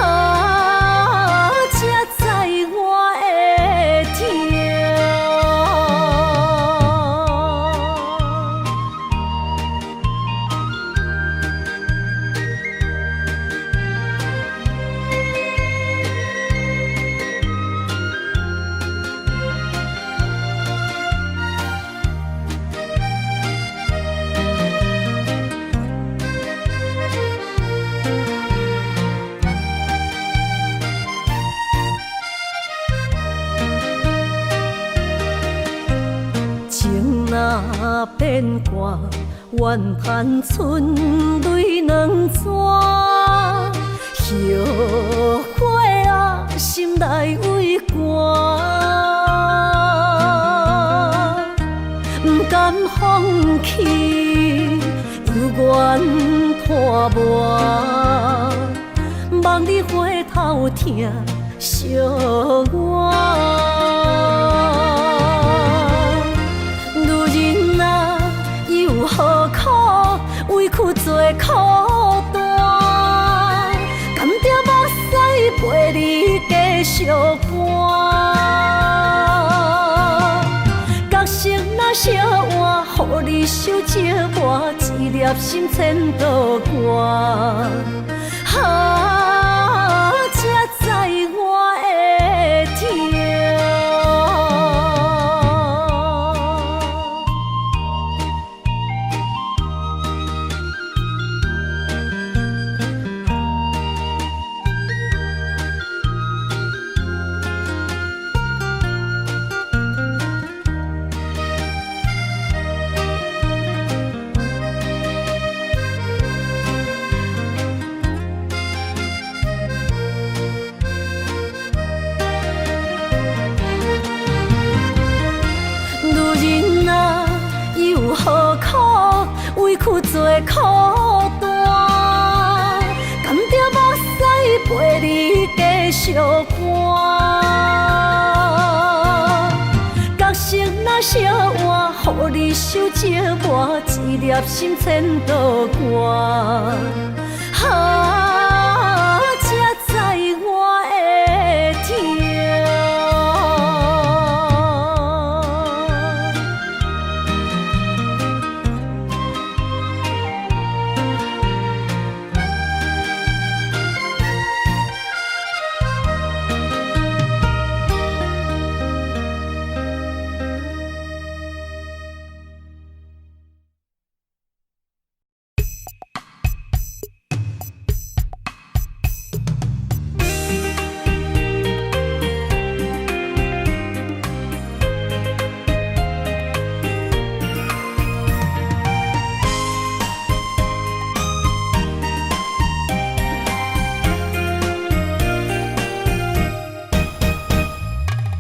[SPEAKER 1] 知我的痛。若变卦，怨叹春泪两逝。后悔啊，心内为寒，不甘放弃，犹原拖磨，望你回头听惜我。何苦委屈做苦担？甘着目屎陪你继续寒。角色若烧换，予你受折磨，一粒心千度寒。才知我的痛。苦单，甘着目屎陪你继续寒。角色若烧换，予你受折磨，一粒心千道寒。才知我的痛。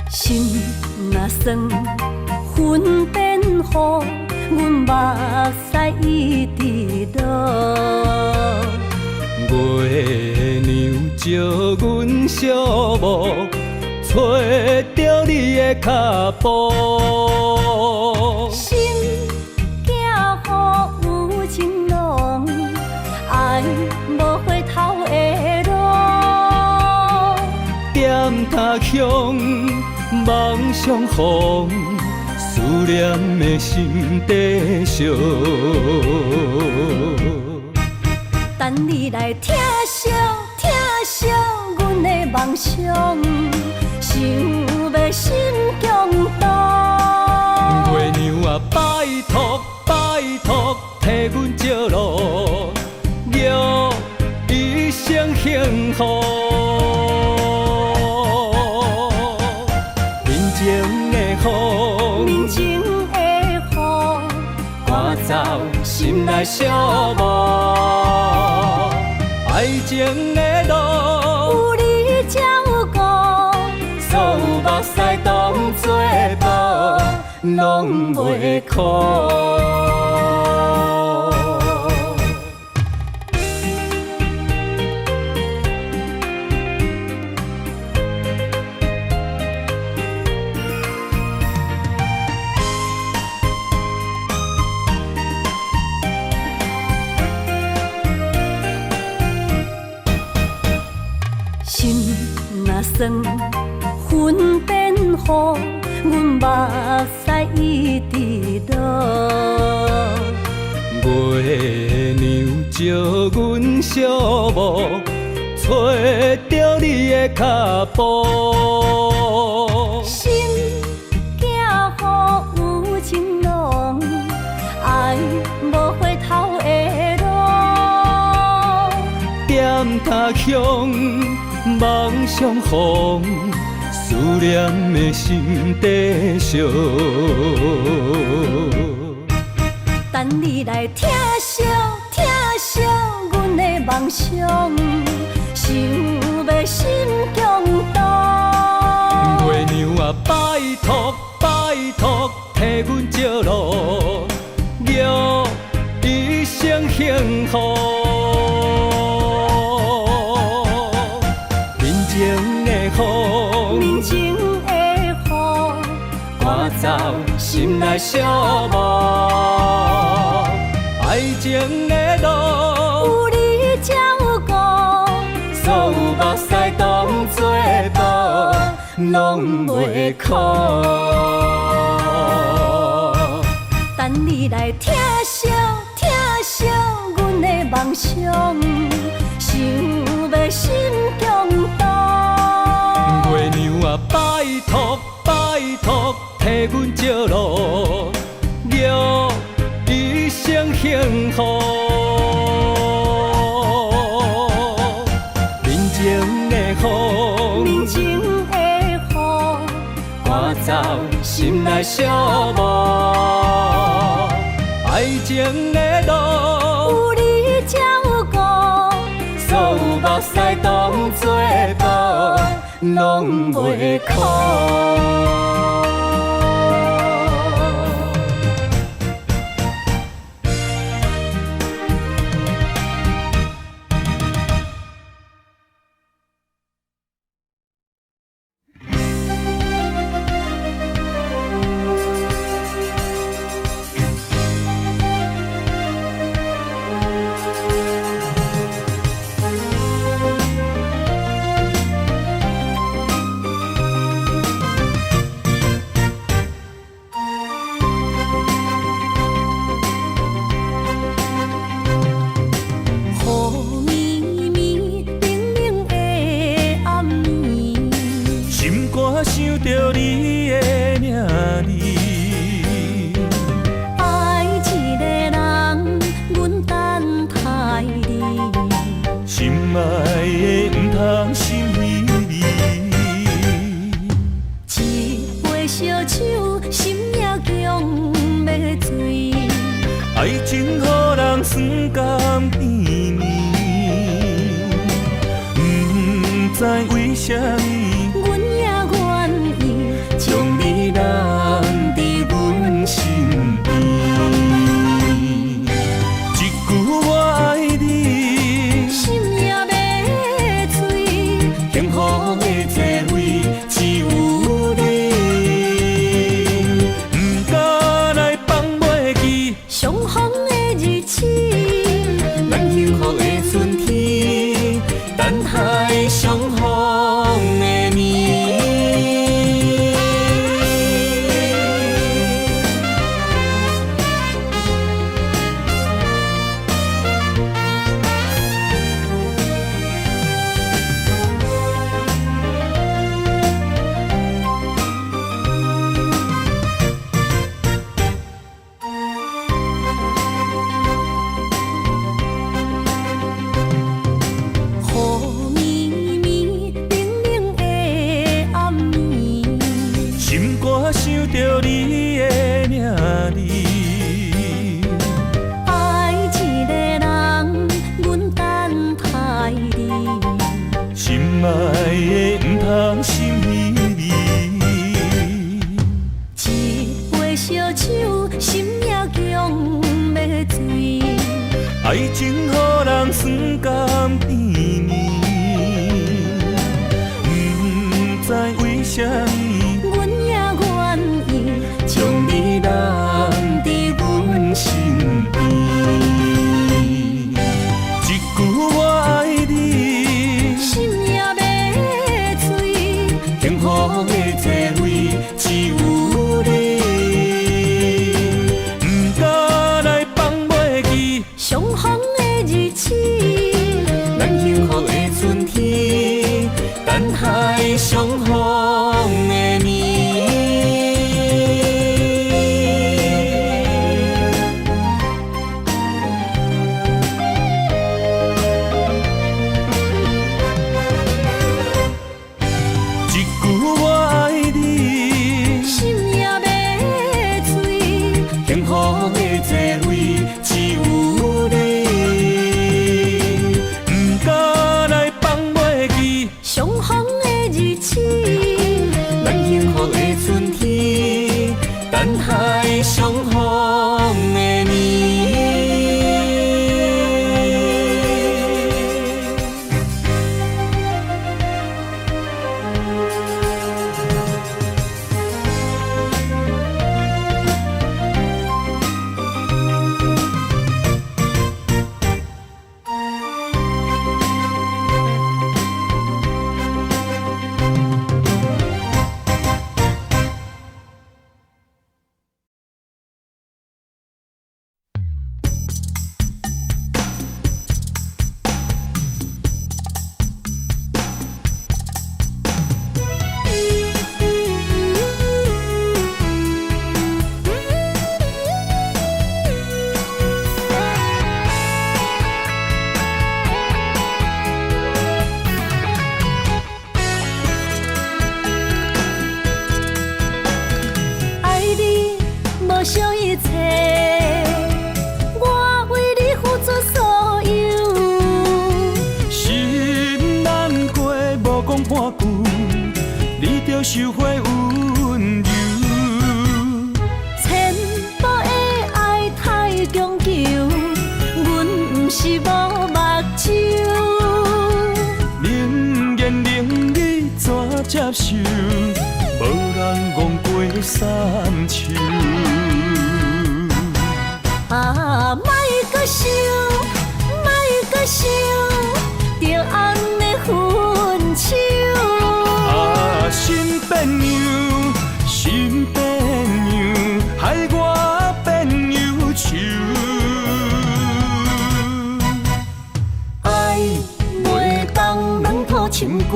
[SPEAKER 1] 心若酸，云变雨，阮目屎一直落。
[SPEAKER 3] 月娘招阮小无，找着你的脚步。
[SPEAKER 1] 心行雨有情浓，爱无回头的路。
[SPEAKER 3] 点他乡，梦相逢，思念的心底烧。
[SPEAKER 1] 等你来疼惜，疼惜阮的梦想，想要心强大。
[SPEAKER 3] 月娘啊，拜托拜托，替阮照路，祝一生幸福。人情的雨，
[SPEAKER 1] 人情的雨，
[SPEAKER 3] 赶走心内小无。爱情的路，
[SPEAKER 1] 有你才有我，
[SPEAKER 3] 所有目屎当作无，拢袂苦。
[SPEAKER 1] 心若酸，云变雨，阮目屎一直落。
[SPEAKER 3] 月娘招阮小无，找着你的脚步。
[SPEAKER 1] 心行雨有情浓，爱无回头的路。
[SPEAKER 3] 点他乡，梦相逢，思念的心底烧。
[SPEAKER 1] 等你来疼惜，疼惜阮的梦想，想要心强大。
[SPEAKER 3] 月娘啊，拜托拜托，替阮照路，祝一生幸福。人情的雨，
[SPEAKER 1] 人情的雨，
[SPEAKER 3] 赶走心内小无。爱情的路，
[SPEAKER 1] 有你才有我，
[SPEAKER 3] 所有目屎当作无，拢袂苦。
[SPEAKER 1] 等你来疼惜，疼惜阮的梦想，想要心强大。
[SPEAKER 3] 月娘啊，拜托拜托，替阮照路，祝一生幸福。人情的雨，
[SPEAKER 1] 人情的雨，
[SPEAKER 3] 赶走心内小无。爱情的路，
[SPEAKER 1] 有你才有我，
[SPEAKER 3] 所有目屎当作无，拢袂苦。甜蜜，不知为什么，
[SPEAKER 1] 阮也愿意
[SPEAKER 3] 将你揽伫阮身边。一句我爱你，
[SPEAKER 1] 心也要碎，
[SPEAKER 3] 幸福的座位只有你，不敢来放袂记。
[SPEAKER 1] 相逢的日子，
[SPEAKER 3] 咱幸福的春天，等待相逢的暝。
[SPEAKER 1] 雨绵绵，冷冷的暗暝，
[SPEAKER 3] 心肝想着你的名字，
[SPEAKER 1] 爱一个人，阮等待你。
[SPEAKER 3] 心爱的不通心稀微，
[SPEAKER 1] 一杯烧酒，心也强要醉。
[SPEAKER 3] 爱情予人酸甘甜蜜，不知为什么，
[SPEAKER 1] 阮也愿意
[SPEAKER 3] 将你揽伫阮身边。一句我爱你，
[SPEAKER 1] 心也要碎，
[SPEAKER 3] 幸福的座位只有你，不敢来放袂记。
[SPEAKER 1] 相逢的日子，
[SPEAKER 3] 咱幸福的春天，等待相逢的暝。一句我爱你，
[SPEAKER 1] 心也要碎，
[SPEAKER 3] 幸福的座位只有你，不敢来放袂记。
[SPEAKER 1] 相逢的日子，
[SPEAKER 3] 咱幸福的春天，等待相逢的暝。
[SPEAKER 1] 爱你无惜一切，我为你付出所有。
[SPEAKER 3] 心难过，无讲半句，你着收回温柔。
[SPEAKER 1] 千步的爱太强求，阮不是无目睭。
[SPEAKER 3] 冷言冷语怎接受？无人戆过三秋。
[SPEAKER 1] 啊，莫搁想，莫搁想，着红的分手。
[SPEAKER 3] 啊，心变样，心变样，害我变忧愁。
[SPEAKER 1] 爱袂当软土深根，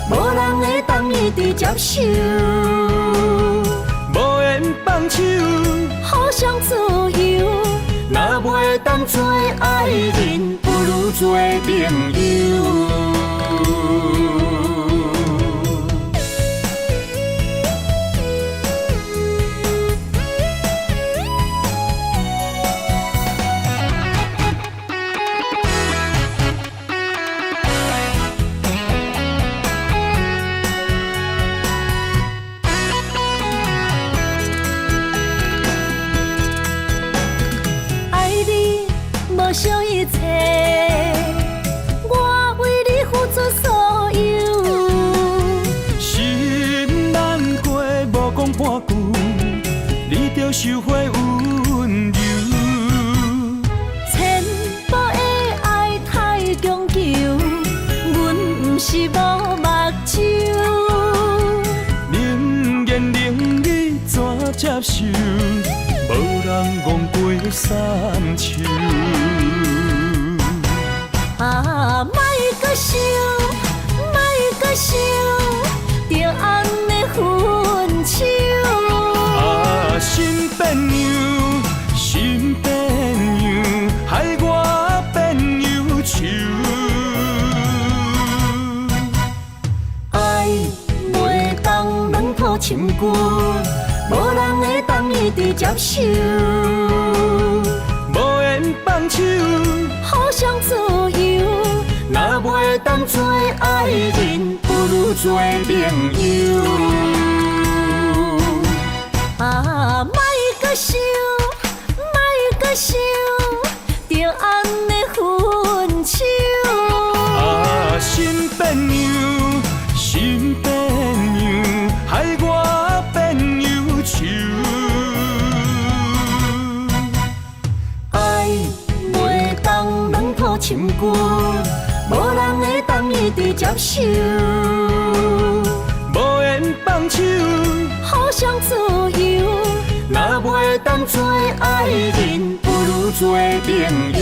[SPEAKER 1] 无人会当一直接受。
[SPEAKER 3] 无缘放手，
[SPEAKER 1] 互相自由，
[SPEAKER 3] 若袂当做爱人，不如做朋友。
[SPEAKER 1] 切，我为你付出所有。
[SPEAKER 3] 心难过，无讲半句，你着收回温柔。
[SPEAKER 1] 千步的爱太强求，阮不是无目睭。
[SPEAKER 3] 冷言冷语怎接受？无人戆过三秋。
[SPEAKER 1] 啊，莫搁想，莫搁想，着安尼分手。
[SPEAKER 3] 啊，心变样，心变样，害我变忧愁。
[SPEAKER 1] 爱袂当软土深根，无人会当一直接受。
[SPEAKER 3] 无缘放手，
[SPEAKER 1] 互相自由，若袂当做爱人，不如做朋友。啊，莫搁想，莫搁想，着安尼分手。
[SPEAKER 3] 啊，心变样，心变样，害我变忧愁。
[SPEAKER 1] 爱袂当软土深根，无人会当一直接受。
[SPEAKER 3] 无缘放手，
[SPEAKER 1] 互相自由，若袂当做爱人，不如做朋友。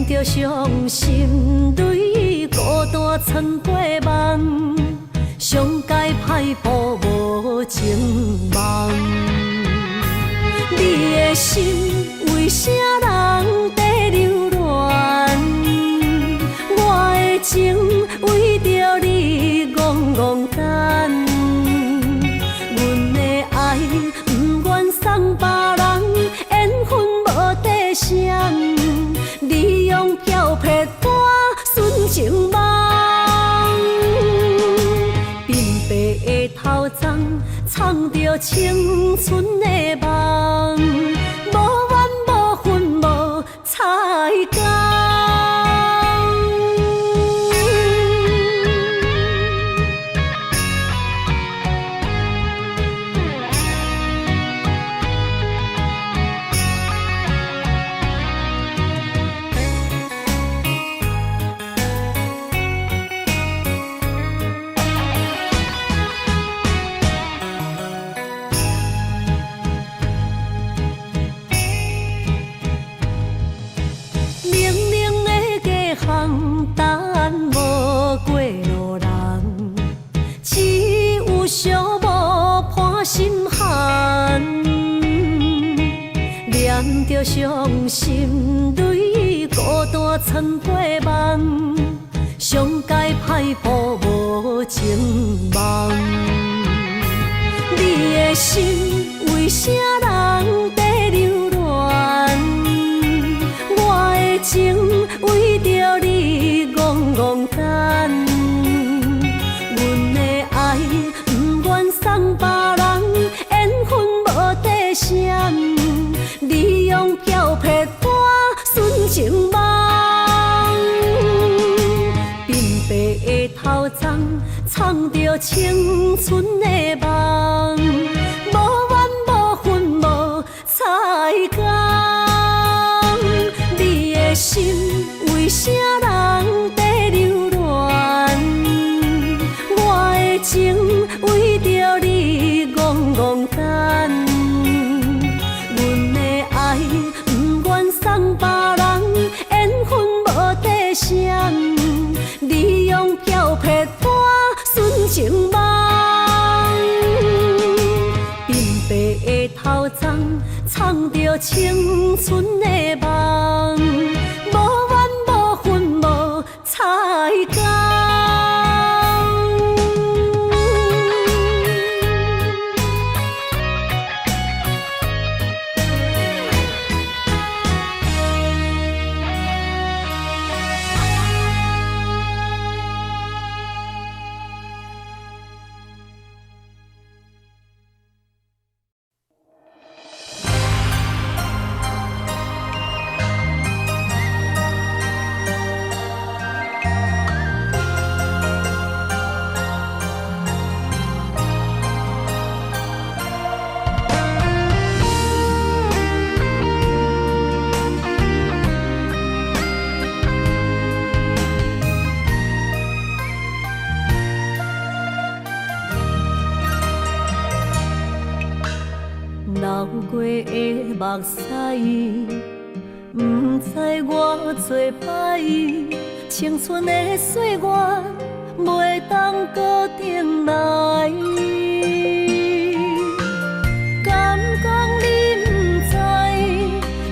[SPEAKER 1] 着伤心泪，孤单藏过梦，上界歹步无情梦。你的心为啥人在流乱？我的情为着你戆戆等，阮的爱不愿送别人，缘分无底线。你用漂泊带纯情梦，鬓白的头鬃藏着青春的梦，无怨无恨无彩工。着伤心泪，孤单藏过梦，上界歹步无情梦。你的心为啥人在流乱？我的情为着你戆戆等，阮的爱不愿送别人，缘分无底线。你用漂泊带纯情梦，鬓白的头鬃藏着青春的梦，无怨无恨无彩讲，你的心为啥人在流乱？我的情为着你戆戆等，阮的爱不愿送别人，缘分无底线，你用漂泊带纯情梦。鬢白的头鬃，藏着青春的梦，无怨无恨无彩工。流过的目屎，不知我做歹，青春的岁月袂当搁重来。敢讲你不知，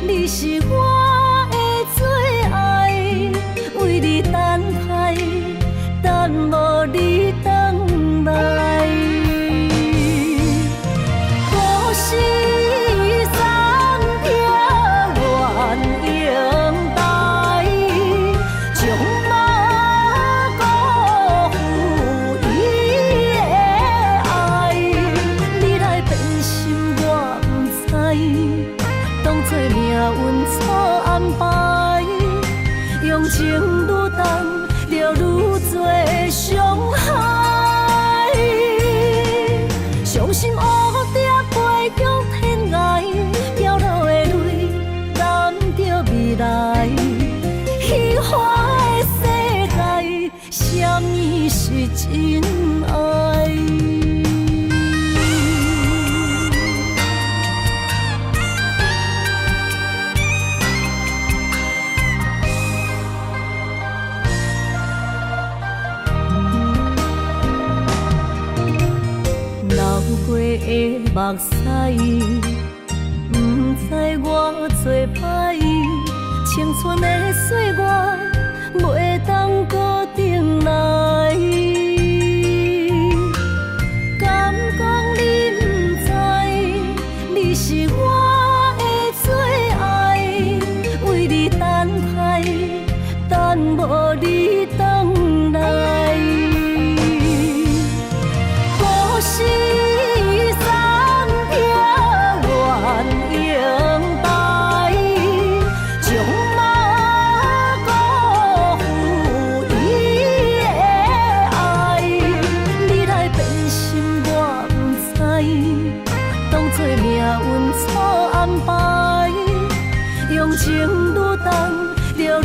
[SPEAKER 1] 你是我的最爱，为你等待，等无你回来。情愈重，就愈多伤害。伤心乌蝶飞向天涯，飘落的泪染着未来。虚华的世界，啥物是真爱？过的目屎，不知我做歹，青春的岁月袂当搁重来。敢讲你不知，你是我的最爱，为你等待，等无你回来。可惜。情愈重，就愈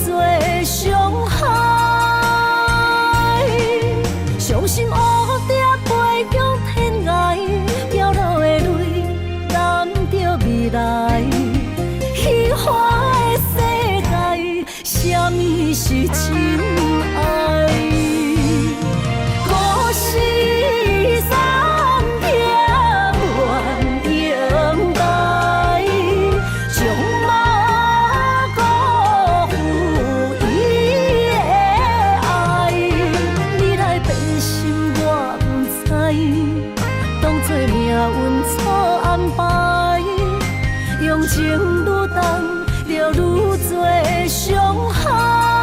[SPEAKER 1] 多伤害。伤心乌蝶飞向天涯，飘落的泪染着未来。虚华的世界，啥物是真爱？可惜。情愈重，就愈多伤害。